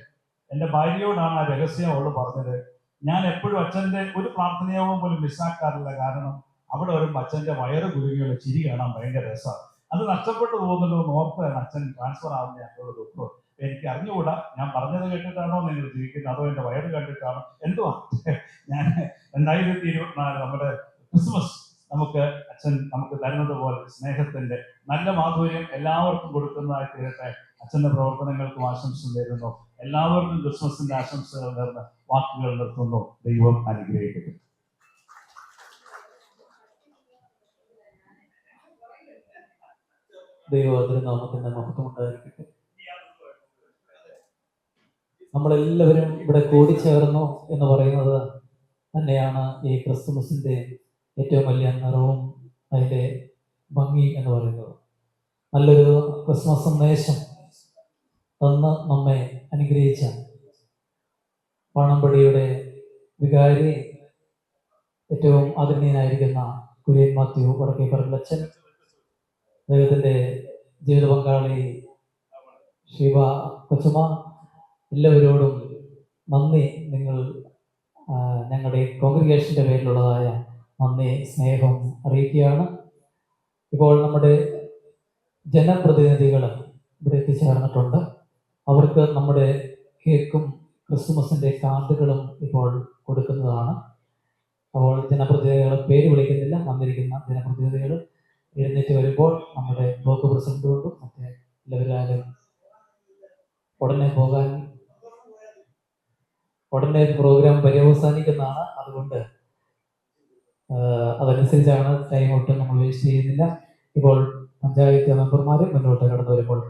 [SPEAKER 6] എൻ്റെ ഭാര്യയോടാണ് ആ രഹസ്യം അവള് പറഞ്ഞത്. ഞാൻ എപ്പോഴും അച്ഛൻ്റെ ഒരു പ്രാർത്ഥനയോഗം പോലും മിസ്സാക്കാറില്ല. കാരണം അവിടെ വരുമ്പോൾ അച്ഛൻ്റെ വയറ് കുരുങ്ങിയുള്ള ചിരി കാണാൻ ഭയങ്കര രസമാണ്. അത് നഷ്ടപ്പെട്ടു പോകുന്നല്ലോ എന്ന് ഓർത്താണ് അച്ഛൻ ട്രാൻസ്ഫർ ആവുന്ന ഞങ്ങളുടെ ദുഃഖം. എനിക്ക് അറിഞ്ഞുകൂടാ ഞാൻ പറഞ്ഞത് കേട്ടിട്ടാണോ നിങ്ങൾ ജീവിക്കുന്നത്, അതോ എൻ്റെ വയറ് കണ്ടിട്ടാണോ എന്തുവാ. ഞാൻ 2024 നമ്മുടെ ക്രിസ്മസ് നമുക്ക് അച്ഛൻ നമുക്ക് തരുന്നത് പോലെ സ്നേഹത്തിന്റെ നല്ല മാധുര്യം എല്ലാവർക്കും കൊടുക്കുന്നതായി തീരട്ടെ. അച്ഛന്റെ പ്രവർത്തനങ്ങൾക്കും ആശംസ നേരുന്നു. എല്ലാവർക്കും ക്രിസ്മസിന്റെ ആശംസകൾ നേർന്ന് വാക്കുകൾ നിർത്തുന്നു. ദൈവം അനുഗ്രഹിക്കട്ടെ.
[SPEAKER 1] ദൈവനാമത്തിന്റെ മഹത്വം ഉണ്ടായിരിക്കട്ടെ. നമ്മളെല്ലാവരും ഇവിടെ കൂടിച്ചേർന്നു എന്ന് പറയുന്നത് തന്നെയാണ് ഈ ക്രിസ്തുമസിന്റെ ഏറ്റവും വലിയ നിറവും അതിൻ്റെ ഭംഗി എന്ന് പറയുന്നത്. നല്ലൊരു ക്രിസ്മസ് സന്ദേശം തന്ന് നമ്മെ അനുഗ്രഹിച്ച പാണമ്പടിയുടെ വികാരി, ഏറ്റവും ആദരണീയനായിരിക്കുന്ന കുര്യൻ മാത്യു വടക്കേപ്പറമ്പിലച്ചൻ, അദ്ദേഹത്തിൻ്റെ ജീവിത പങ്കാളി ശിവ കൊച്ചുമ, എല്ലാവരോടും നന്ദി. നിങ്ങൾ ഞങ്ങളുടെ കോൺഗ്രിഗേഷൻ്റെ പേരിലുള്ളതായ നന്ദി സ്നേഹം അറിയിക്കുകയാണ്. ഇപ്പോൾ നമ്മുടെ ജനപ്രതിനിധികൾ ഇവിടെ എത്തിച്ചേർന്നിട്ടുണ്ട്. അവർക്ക് നമ്മുടെ കേക്കും ക്രിസ്മസിൻ്റെ കാർഡുകളും ഇപ്പോൾ കൊടുക്കുന്നതാണ്. അപ്പോൾ ജനപ്രതിനിധികളെ പേര് വിളിക്കുന്നില്ല. വന്നിരിക്കുന്ന ജനപ്രതിനിധികൾ എഴുന്നേറ്റ് വരുമ്പോൾ നമ്മുടെ ബ്ലോക്ക് പ്രസിഡന്റ് കൊണ്ടും മറ്റേ എല്ലാവരും ഉടനെ പ്രോഗ്രാം പര്യവസാനിക്കുന്നതാണ്. അതുകൊണ്ട് അതനുസരിച്ചാണ് ടൈം ഒട്ടും നമ്മൾ വേസ്റ്റ് ചെയ്യുന്നില്ല. ഇപ്പോൾ പഞ്ചായത്ത് മെമ്പർമാർ മുന്നോട്ട് കടന്നു വരുമ്പോൾ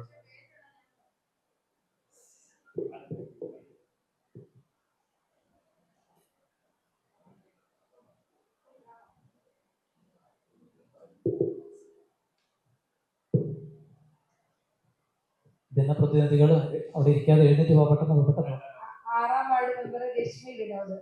[SPEAKER 1] ജനപ്രതിനിധികൾ അവിടെ ഇരിക്കാതെ എഴുന്നേറ്റ് പോകാൻ പെട്ടെന്ന്.
[SPEAKER 4] 6ാം വാർഡ് മെമ്പർ രശ്മി വിനോദ്.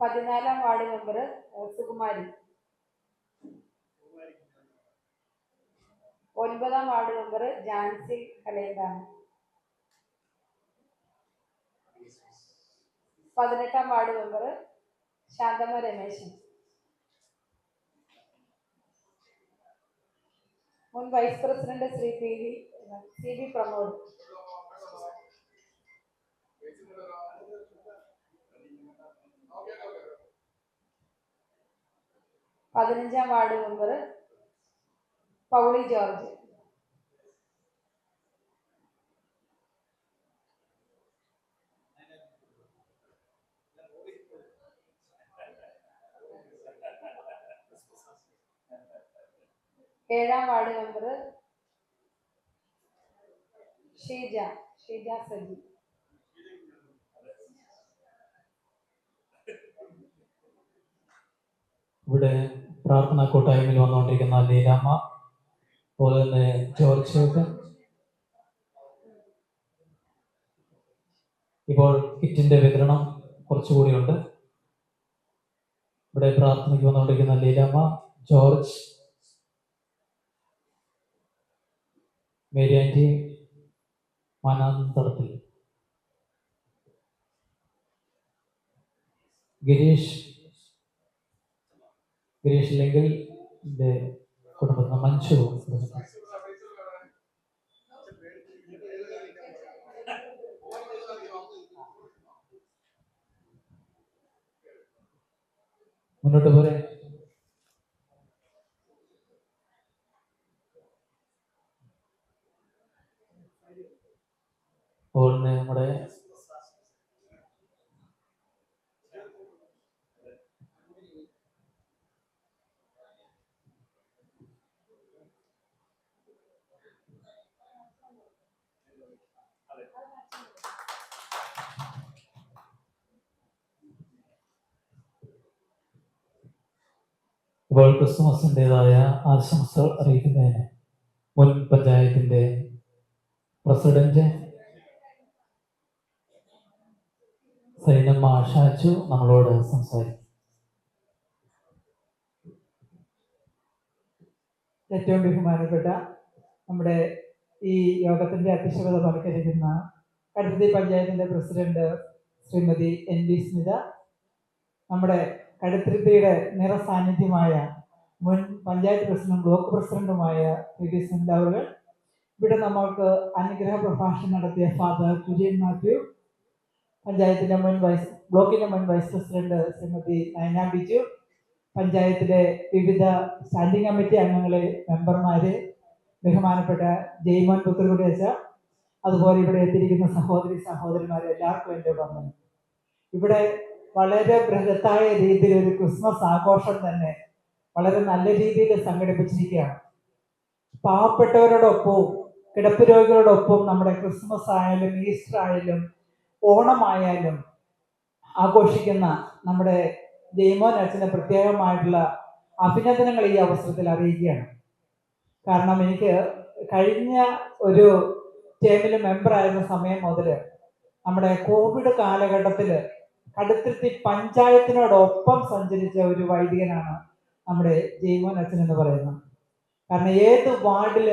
[SPEAKER 4] പതിനാലാം വാർഡ് മെമ്പർ സുകുമാരി. 9ാം വാർഡ് മെമ്പർ ജാൻസി കലേന്താണ്. 18ാം വാർഡ് മെമ്പർ ശാന്തമ്മ രമേശൻ. മുൻ vice president Shri C B Pramod. 15ാം വാർഡ് മെമ്പർ പൗളി ജോർജ്. 7ാം വാർഡ് മെമ്പർ ഷീജ സജി.
[SPEAKER 1] ഇവിടെ പ്രാർത്ഥനാ കൂട്ടായ്മയിൽ വന്നുകൊണ്ടിരിക്കുന്ന ലീലാമ്മ, അതുപോലെ തന്നെ ജോർജ് ചേട്ടൻ. ഇപ്പോൾ കിറ്റിന്റെ വിതരണം കുറച്ചുകൂടിയുണ്ട്. ഇവിടെ പ്രാർത്ഥനയ്ക്ക് വന്നുകൊണ്ടിരിക്കുന്ന ലീലാമ്മ, ജോർജ്, മേരിയാൻറ്റി മാനാന്തടത്തിൽ, ഗിരീഷ് ഇല്ലെങ്കിൽ എൻ്റെ കുടുംബത്തിന് മഞ്ജു. മുന്നോട്ട് പോരെ. അപ്പോൾ നമ്മുടെ ഇപ്പോൾ ക്രിസ്മസിൻ്റെതായ ആശംസകൾ അറിയിക്കുന്നതിന് മുൻ പഞ്ചായത്തിന്റെ പ്രസിഡന്റ് സൈനമ്മ ഷാജു നമ്മളോട് സംസാരിക്കും.
[SPEAKER 7] ഏറ്റവും ബഹുമാനപ്പെട്ട നമ്മുടെ ഈ യോഗത്തിന്റെ അധ്യക്ഷത വഹിക്കുന്ന കടുത്തുരുത്തി പഞ്ചായത്തിന്റെ പ്രസിഡന്റ് ശ്രീമതി NV സ്മിത, നമ്മുടെ കടുത്തുരുത്തിയുടെ നിറസാന്നിധ്യമായ മുൻ പഞ്ചായത്ത് പ്രസിഡന്റും ബ്ലോക്ക് പ്രസിഡന്റുമായ PV സ്മിത അവർ, ഇവിടെ നമ്മൾക്ക് അനുഗ്രഹ പ്രഭാഷണം നടത്തിയ ഫാദർ കുര്യൻ മാത്യു, പഞ്ചായത്തിന്റെ ബ്ലോക്കിന്റെ മുൻ വൈസ് പ്രസിഡന്റ് ശ്രീമതി നയന ബിജു, പഞ്ചായത്തിലെ വിവിധ സ്റ്റാൻഡിംഗ് കമ്മിറ്റി അംഗങ്ങളെ, മെമ്പർമാര്, ബഹുമാനപ്പെട്ട ജയ്മോൻ പുത്തൂർകുടി അച്ഛ, അതുപോലെ ഇവിടെ എത്തിയിരിക്കുന്ന സഹോദരന്മാരെ എല്ലാവർക്കും എൻ്റെ വന്ദനം. ഇവിടെ വളരെ ബൃഹത്തായ രീതിയിൽ ഒരു ക്രിസ്മസ് ആഘോഷം തന്നെ വളരെ നല്ല രീതിയിൽ സംഘടിപ്പിച്ചിരിക്കുകയാണ്. പാവപ്പെട്ടവരോടൊപ്പവും കിടപ്പ് രോഗികളോടൊപ്പം നമ്മുടെ ക്രിസ്മസ് ആയാലും ഈസ്റ്റർ ആയാലും ഓണമായാലും ആഘോഷിക്കുന്ന നമ്മുടെ ജയ്മോൻ അച്ഛന് പ്രത്യേകമായിട്ടുള്ള അഭിനന്ദനങ്ങൾ ഈ അവസരത്തിൽ അറിയിക്കുകയാണ്. കാരണം എനിക്ക് കഴിഞ്ഞ ഒരു ടേമിൽ മെമ്പറായിരുന്ന സമയം മുതൽ നമ്മുടെ കോവിഡ് കാലഘട്ടത്തിൽ കടുത്തുരുത്തി പഞ്ചായത്തിനോടൊപ്പം സഞ്ചരിച്ച ഒരു വൈദികനാണ് നമ്മുടെ ജയ്മോൻ അച്ഛൻ എന്ന് പറയുന്നത്. കാരണം ഏത് വാർഡിൽ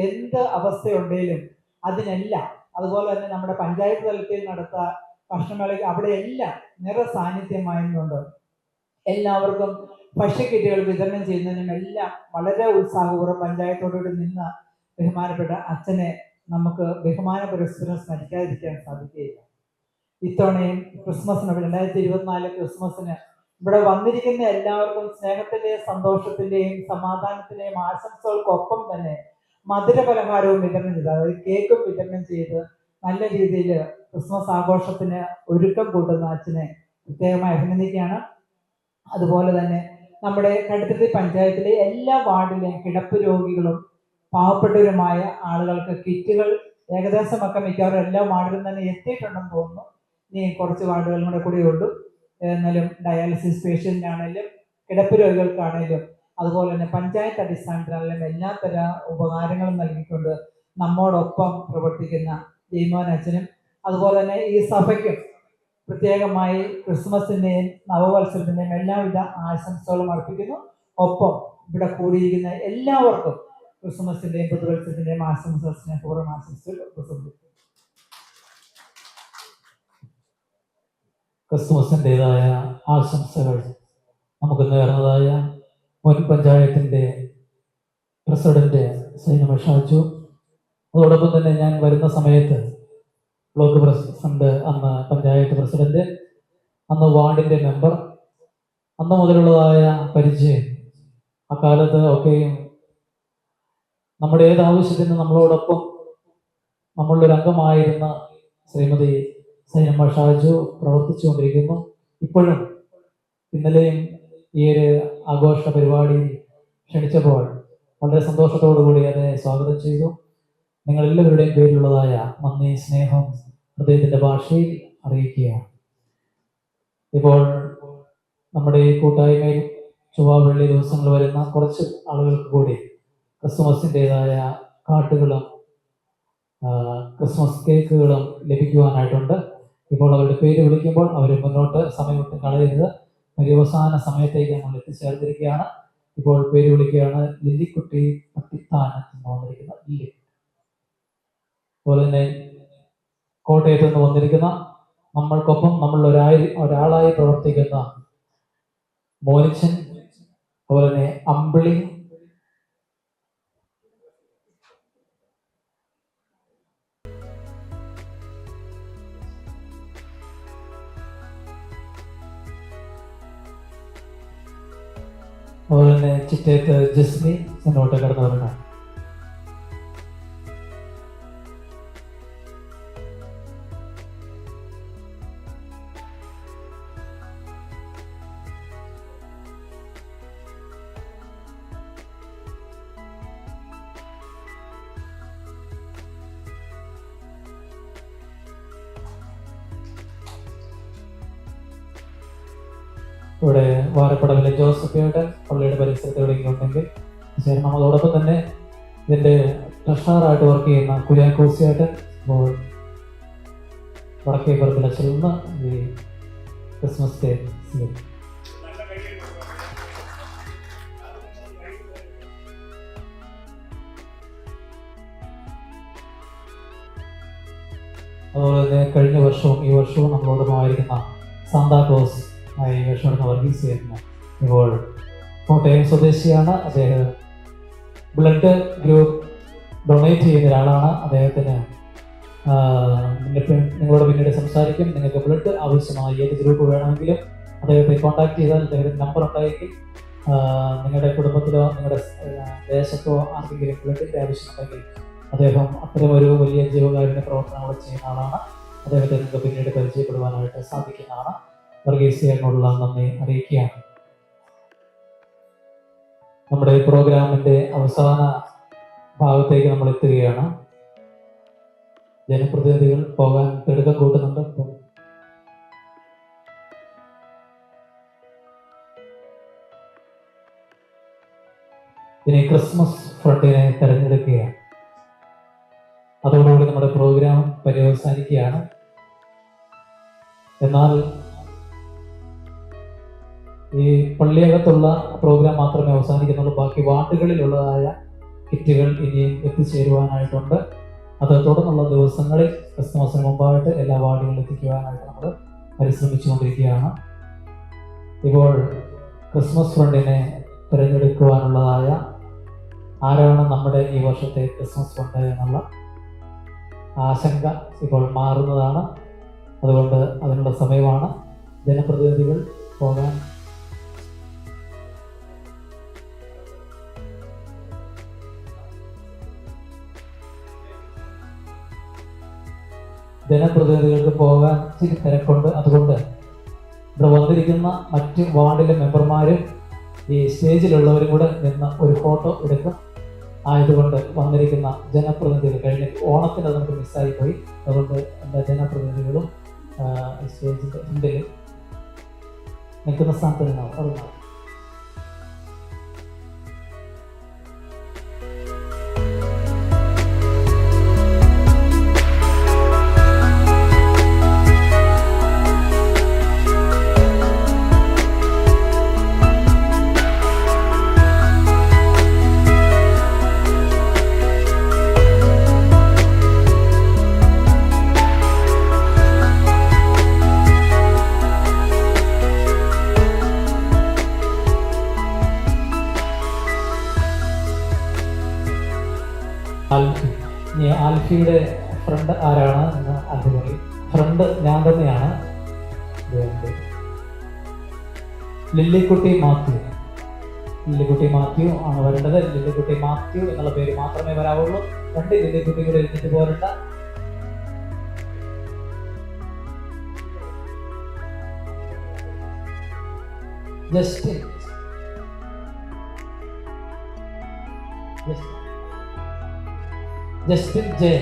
[SPEAKER 7] എന്ത് അവസ്ഥയുണ്ടെങ്കിലും അതിനെല്ലാം, അതുപോലെ തന്നെ നമ്മുടെ പഞ്ചായത്ത് തലത്തിൽ നടത്തുക ഭക്ഷണമേളയ്ക്ക് അവിടെയെല്ലാം നിറസാന്നിധ്യമായിരുന്നുണ്ട്. എല്ലാവർക്കും ഭക്ഷ്യക്കിറ്റുകൾ വിതരണം ചെയ്യുന്നതിനും എല്ലാം വളരെ ഉത്സാഹപൂർവ്വം പഞ്ചായത്തോടുകൂടി നിന്ന ബഹുമാനപ്പെട്ട അച്ഛനെ നമുക്ക് ബഹുമാന പുരസ്സരം സ്മരിക്കാതിരിക്കാൻ സാധിക്കുകയില്ല. ഇത്തവണയും ക്രിസ്മസിന് 2024 ക്രിസ്മസിന് ഇവിടെ വന്നിരിക്കുന്ന എല്ലാവർക്കും സ്നേഹത്തിന്റെയും സന്തോഷത്തിന്റെയും സമാധാനത്തിന്റെയും ആശംസകൾക്കൊപ്പം തന്നെ മധുരപലഹാരവും വിതരണം ചെയ്ത്, അതായത് കേക്കും വിതരണം ചെയ്ത് നല്ല രീതിയിൽ ക്രിസ്മസ് ആഘോഷത്തിന് ഒരുക്കം കൂട്ടുന്ന അച്ഛനെ പ്രത്യേകമായി അഭിനന്ദിക്കുകയാണ്. അതുപോലെ തന്നെ നമ്മുടെ കടുത്തുരുത്തി പഞ്ചായത്തിലെ എല്ലാ വാർഡിലെയും കിടപ്പ് രോഗികളും പാവപ്പെട്ടവരുമായ ആളുകൾക്ക് കിറ്റുകൾ ഏകദേശമൊക്കെ മിക്കവാറും എല്ലാ വാർഡിലും തന്നെ എത്തിയിട്ടുണ്ടെന്ന് തോന്നുന്നു. ഇനി കുറച്ച് വാർഡുകളും കൂടെ ഉള്ളൂ. എന്നാലും ഡയാലിസിസ് പേഷ്യൻ്റിനാണേലും കിടപ്പ് രോഗികൾക്കാണേലും അതുപോലെ തന്നെ പഞ്ചായത്ത് അടിസ്ഥാനത്തിലാണെങ്കിലും എല്ലാത്തര ഉപകാരങ്ങളും നൽകിക്കൊണ്ട് നമ്മോടൊപ്പം പ്രവർത്തിക്കുന്ന ജയ്മോൻ അച്ഛനും അതുപോലെ തന്നെ ഈ സഭയ്ക്കും പ്രത്യേകമായി ക്രിസ്മസിൻ്റെയും നവവത്സരത്തിൻ്റെയും എല്ലാവിധ ആശംസകളും അർപ്പിക്കുന്നു. ഒപ്പം ഇവിടെ കൂടിയിരിക്കുന്ന എല്ലാവർക്കും ക്രിസ്മസിൻ്റെയും പുതുവത്സരത്തിൻ്റെയും ആശംസ സ്നേഹപൂർവ്വം ആശംസകൾ പ്രസംഗിക്കുന്നു.
[SPEAKER 1] ക്രിസ്മസിൻ്റെതായ ആശംസകൾ നമുക്ക് നേർന്നതായ മുൻ പഞ്ചായത്തിൻ്റെ പ്രസിഡന്റ് സൈനമ ഷാജു, അതോടൊപ്പം തന്നെ ഞാൻ വരുന്ന സമയത്ത് ബ്ലോക്ക് പ്രസിഡന്റ്, അന്ന് പഞ്ചായത്ത് പ്രസിഡന്റ്, അന്ന് വാർഡിൻ്റെ മെമ്പർ, അന്ന് മുതലുള്ളതായ പരിചയം, അക്കാലത്ത് ഒക്കെയും നമ്മുടെ ഏത് ആവശ്യത്തിന് നമ്മളോടൊപ്പം നമ്മളുടെ ഒരു അംഗമായിരുന്ന ശ്രീമതി സൈനമ്മ ഷാജു പ്രവർത്തിച്ചുകൊണ്ടിരിക്കുന്നു. ഇപ്പോഴും ഇന്നലെയും ഈ ഒരു ആഘോഷ പരിപാടിയിൽ ക്ഷണിച്ചപ്പോൾ വളരെ സന്തോഷത്തോടു കൂടി അതിനെ സ്വാഗതം ചെയ്തു. നിങ്ങളെല്ലാവരുടെയും പേരിലുള്ളതായ നന്ദി, സ്നേഹം ഹൃദയത്തിൻ്റെ ഭാഷയിൽ അറിയിക്കുകയാണ്. ഇപ്പോൾ നമ്മുടെ ഈ കൂട്ടായ്മയിൽ ചൊവ്വ വെള്ളി ദിവസങ്ങൾ വരുന്ന കുറച്ച് ആളുകൾക്ക് കൂടി ക്രിസ്മസിൻ്റെതായ കാർഡുകളും ക്രിസ്മസ് കേക്കുകളും ലഭിക്കുവാനായിട്ടുണ്ട്. ഇപ്പോൾ അവരുടെ പേര് വിളിക്കുമ്പോൾ അവർ മുന്നോട്ട് സമയത്ത് കളയരുത്. പര്യവസാന സമയത്തേക്ക് നമ്മൾ എത്തിച്ചേർന്നിരിക്കുകയാണ്. ഇപ്പോൾ പേര് വിളിക്കുകയാണ്. ലില്ലിക്കുട്ടി പത്തിത്താനത്ത് നിന്ന് വന്നിരിക്കുന്ന ലില്ലി, അതുപോലെ തന്നെ കോട്ടയത്ത് നിന്ന് വന്നിരിക്കുന്ന നമ്മൾക്കൊപ്പം നമ്മൾ ഒരാളായി പ്രവർത്തിക്കുന്ന മോനിച്ചൻ, അതുപോലെ തന്നെ അമ്പിളി, അതുപോലെ തന്നെ ചിറ്റേത്ത് ജസ്മി മുന്നോട്ട് കടന്നു വരണം. ഇവിടെ വാരപ്പടവിലെ ജോസഫ് ഏട്ടൻ പള്ളിയുടെ പരിസരത്ത് എവിടെയെങ്കിലും ഉണ്ടെങ്കിൽ ചേരണം. അതോടൊപ്പം തന്നെ ഇതിൻ്റെ ട്രഷറായിട്ട് വർക്ക് ചെയ്യുന്ന കുര്യാക്കോസി ഏട്ടൻ ഇപ്പോൾ വടക്കേ പറമ്പിലച്ചിൽ നിന്ന് ഈ ക്രിസ്മസ് ഡേ അതുപോലെ തന്നെ കഴിഞ്ഞ വർഷവും ഈ വർഷവും നമ്മളോടൊപ്പമായിരിക്കുന്ന സാന്താക്ലോസ് ആയി വേഷമെടുത്ത വർഗീസ് ചേരുന്നു. ഇപ്പോൾ കോട്ടയം സ്വദേശിയാണ്. അദ്ദേഹം ബ്ലഡ് ഗ്രൂപ്പ് ഡൊണേറ്റ് ചെയ്യുന്ന ഒരാളാണ്. അദ്ദേഹത്തിന് നിങ്ങളോട് പിന്നീട് സംസാരിക്കും. നിങ്ങൾക്ക് ബ്ലഡ് ആവശ്യമായ ഏത് ഗ്രൂപ്പ് വേണമെങ്കിലും അദ്ദേഹത്തെ കോൺടാക്ട് ചെയ്താൽ അദ്ദേഹത്തിൻ്റെ നമ്പർ ഉണ്ടായിരിക്കും. നിങ്ങളുടെ കുടുംബത്തിലോ നിങ്ങളുടെ ദേശത്തോ ആർക്കെങ്കിലും ബ്ലഡിൻ്റെ ആവശ്യമുണ്ടെങ്കിൽ അദ്ദേഹം അത്തരമൊരു വലിയ ജീവകാരുണ്യ പ്രവർത്തനങ്ങൾ ചെയ്യുന്ന ആളാണ്. അദ്ദേഹത്തെ നിങ്ങൾക്ക് പിന്നീട് പരിചയപ്പെടുവാനായിട്ട് സാധിക്കുന്നതാണ്. വർഗീസിയനുള്ള നന്ദി അറിയിക്കുകയാണ്. നമ്മുടെ പ്രോഗ്രാമിന്റെ അവസാന ഭാഗത്തേക്ക് നമ്മൾ എത്തുകയാണ്. ജനപ്രതിനിധികൾ പോകാൻ തിടുക്കം കൂട്ടുന്നുണ്ട്. ഇനി ക്രിസ്മസ് ഫ്രണ്ടിനെ തെരഞ്ഞെടുക്കുകയാണ്. അതോടുകൂടി നമ്മുടെ പ്രോഗ്രാം പര്യവസാനിക്കുകയാണ്. എന്നാൽ ഈ പള്ളിയകത്തുള്ള പ്രോഗ്രാം മാത്രമേ അവസാനിക്കുന്നുള്ളൂ. ബാക്കി വാർഡുകളിലുള്ളതായ കിറ്റുകൾ ഇനിയും എത്തിച്ചേരുവാനായിട്ടുണ്ട്. അത് തുടർന്നുള്ള ദിവസങ്ങളിൽ ക്രിസ്മസിന് മുമ്പായിട്ട് എല്ലാ വാർഡുകളിലും എത്തിക്കുവാനായിട്ട് നമ്മൾ പരിശ്രമിച്ചുകൊണ്ടിരിക്കുകയാണ്. ഇപ്പോൾ ക്രിസ്മസ് ഫണ്ടിനെ തിരഞ്ഞെടുക്കുവാനുള്ളതായ ആരാണ് നമ്മുടെ ഈ വർഷത്തെ ക്രിസ്മസ് ഫണ്ട് എന്നുള്ള ആശങ്ക ഇപ്പോൾ മാറുന്നതാണ്. അതുകൊണ്ട് അതിനുള്ള സമയമാണ്. ജനപ്രതിനിധികൾ പോകാൻ ജനപ്രതിനിധികൾക്ക് പോകാൻ ഇച്ചിരി തിരക്കുണ്ട്. അതുകൊണ്ട് ഇവിടെ വന്നിരിക്കുന്ന മറ്റ് വാർഡിലെ മെമ്പർമാരും ഈ സ്റ്റേജിലുള്ളവരും കൂടെ നിന്ന് ഒരു ഫോട്ടോ എടുക്കും. ആയതുകൊണ്ട് വന്നിരിക്കുന്ന ജനപ്രതിനിധികൾ കഴിഞ്ഞ ഓണത്തിന് അത് നമുക്ക് മിസ്സായി പോയി. അതുകൊണ്ട് എല്ലാ ജനപ്രതിനിധികളും സ്റ്റേജിൻ്റെ മുമ്പിൽ നിൽക്കുന്ന സ്ഥാനത്ത് നിന്നാണ് അതുമാണ്. ആൽഫിയുടെ ഫ്രണ്ട് ആരാണ് എന്ന് ആൽഫി പറയും. ഫ്രണ്ട് ഞാൻ തന്നെയാണ്. ലില്ലിക്കുട്ടി മാത്യു ആണ് വരേണ്ടത്. ലില്ലിക്കുട്ടി മാത്യു എന്നുള്ള പേര് മാത്രമേ വരാവുള്ളൂ. 2 ലില്ലിക്കുട്ടികൾ എഴുതിട്ട് പോരണ്ട. ജസ്റ്റിൻ ജെ.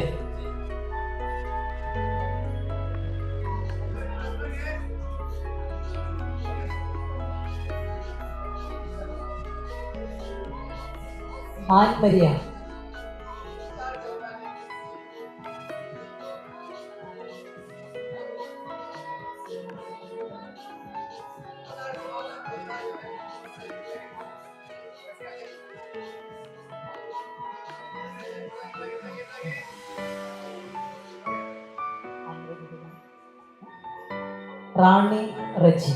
[SPEAKER 1] ആൻമരിയ. റാണി റജി.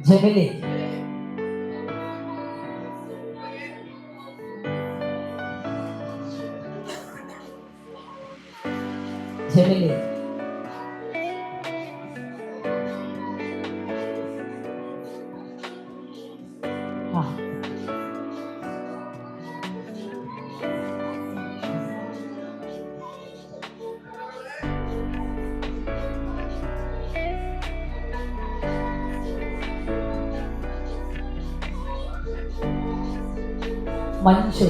[SPEAKER 1] ജെമിലി. മഞ്ജു.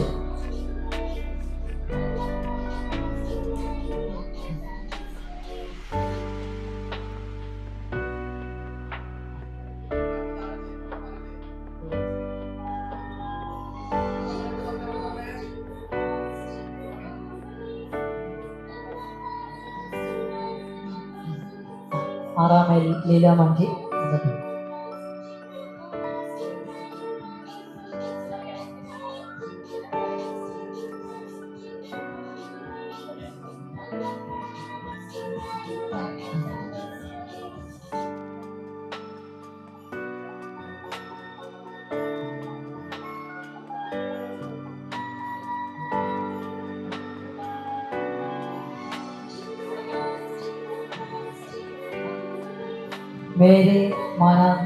[SPEAKER 1] ആറാമേൽ ലീലാമഞ്ചി. മേരി മാനാൻ.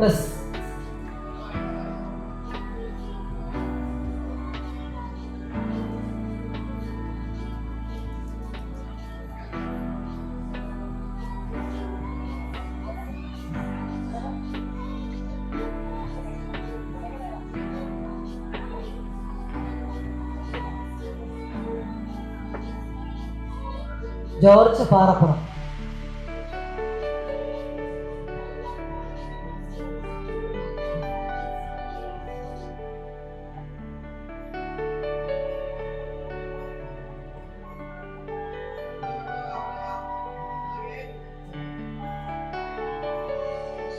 [SPEAKER 8] Yes. ജോർജ് പാറപ്പുറം.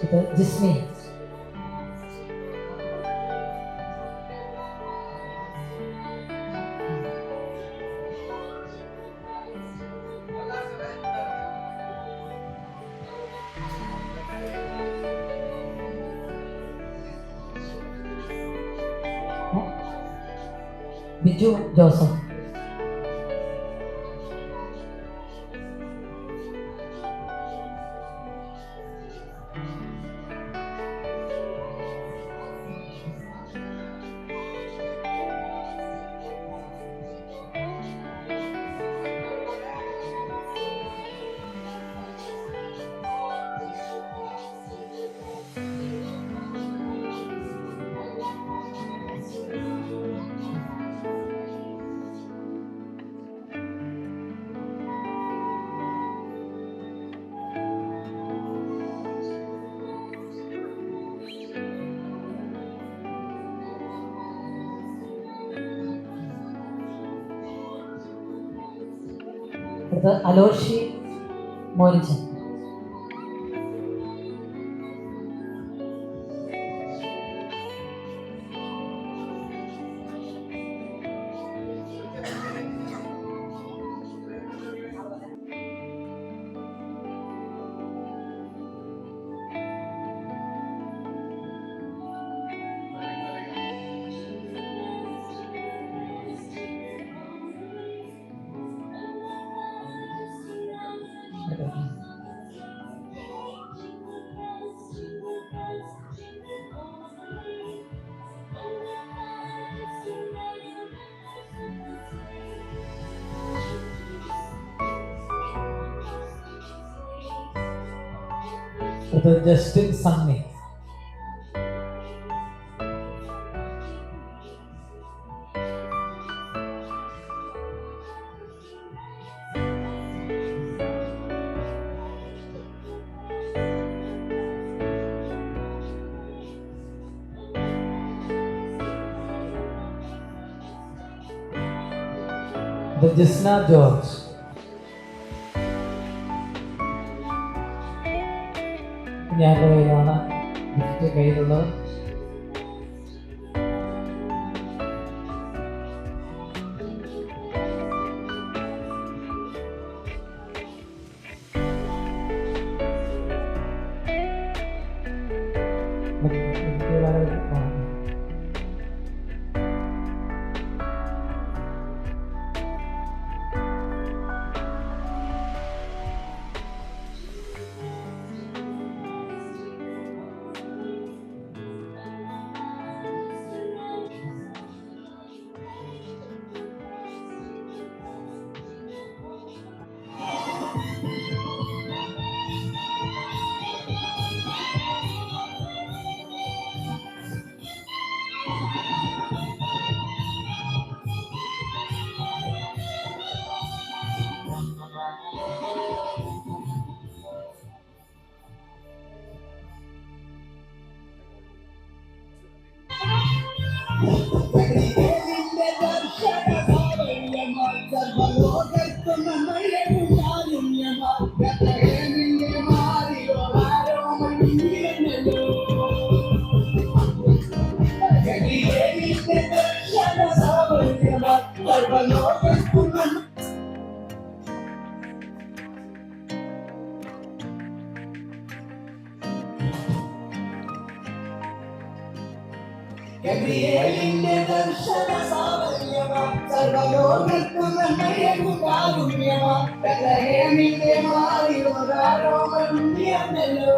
[SPEAKER 8] ഇത് ജിസ്മി. ബിജു ജോസഫ്. അടുത്ത അലോഷി മോനിച്ചൻ. അടുത്ത ജസ്റ്റിൻ സണ്ണി. ജിസ്ന ജോർജ്. ഞാൻ്റെ കയ്യിലാണ് ഗിഫ്റ്റ് കയ്യിലുള്ളത്.
[SPEAKER 9] ഗബ്രിയേലിന്റെ ദർശന സാവല്യമാ സർവലോകർക്കും നന്മയേകുകാരുണ്യമാ ബെത്ലഹേമിന്റെ മാറിയൊരാരോമണ്യമല്ലോ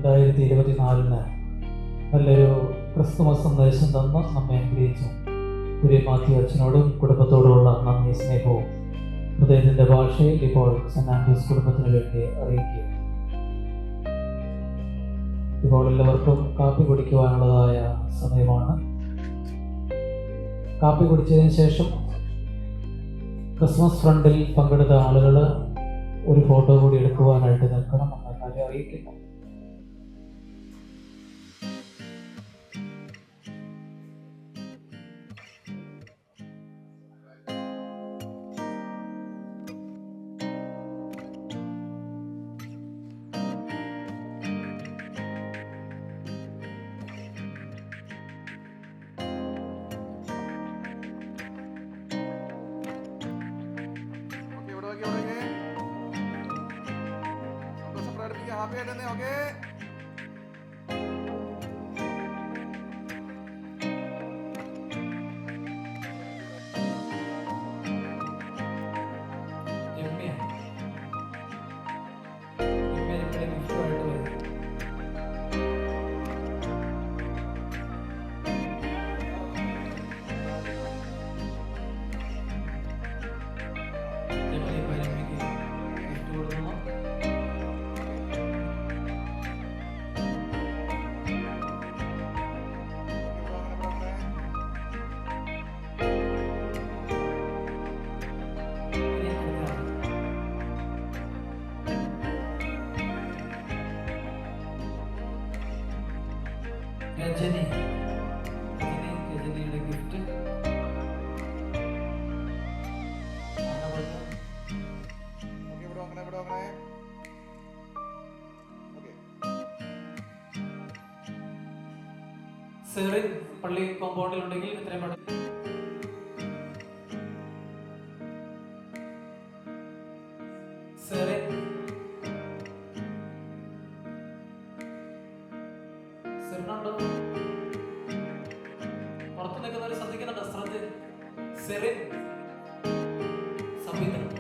[SPEAKER 1] 2024 നല്ലൊരു ക്രിസ്തുമസ് സന്ദേശം തന്ന് നമ്മെ അനുഗ്രഹിച്ചു കുര്യൻ മാത്യു അച്ഛനോടും കുടുംബത്തോടുമുള്ള നന്ദി സ്നേഹവും ഹൃദയത്തിൻ്റെ ഭാഷയിൽ ഇപ്പോൾ സെന്റ് ആൻഡ്രൂസ് കുടുംബത്തിന് വേണ്ടി അറിയിക്കുക. ഇപ്പോൾ എല്ലാവർക്കും കാപ്പി കുടിക്കുവാനുള്ളതായ സമയമാണ്. കാപ്പി കുടിച്ചതിന് ശേഷം ക്രിസ്മസ് ഫ്രണ്ടിൽ പങ്കെടുത്ത ആളുകൾ ഒരു ഫോട്ടോ കൂടി എടുക്കുവാനായിട്ട് നിൽക്കണം എന്ന കാര്യം അറിയിക്കുന്നു.
[SPEAKER 10] ഹാപ്പി ആയിട്ട് ഓക്കെ.
[SPEAKER 8] രജനിയുടെ ഗിഫ്റ്റ് സെറിൻ പള്ളി കോമ്പൗണ്ടിലുണ്ടെങ്കിൽ എത്രയും പെട്ടെന്ന് സെറിൻ സെറിനുണ്ടോ? പുറത്തു നിൽക്കുന്നവർ ശ്രദ്ധിക്കുന്നുണ്ടോ? സെറിൻ സംവിധാനം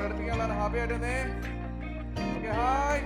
[SPEAKER 10] പ്രകടിപ്പിക്കാനുള്ള ഹാപ്പി ആയിട്ട് തന്നെ ഓക്കെ ഹായ്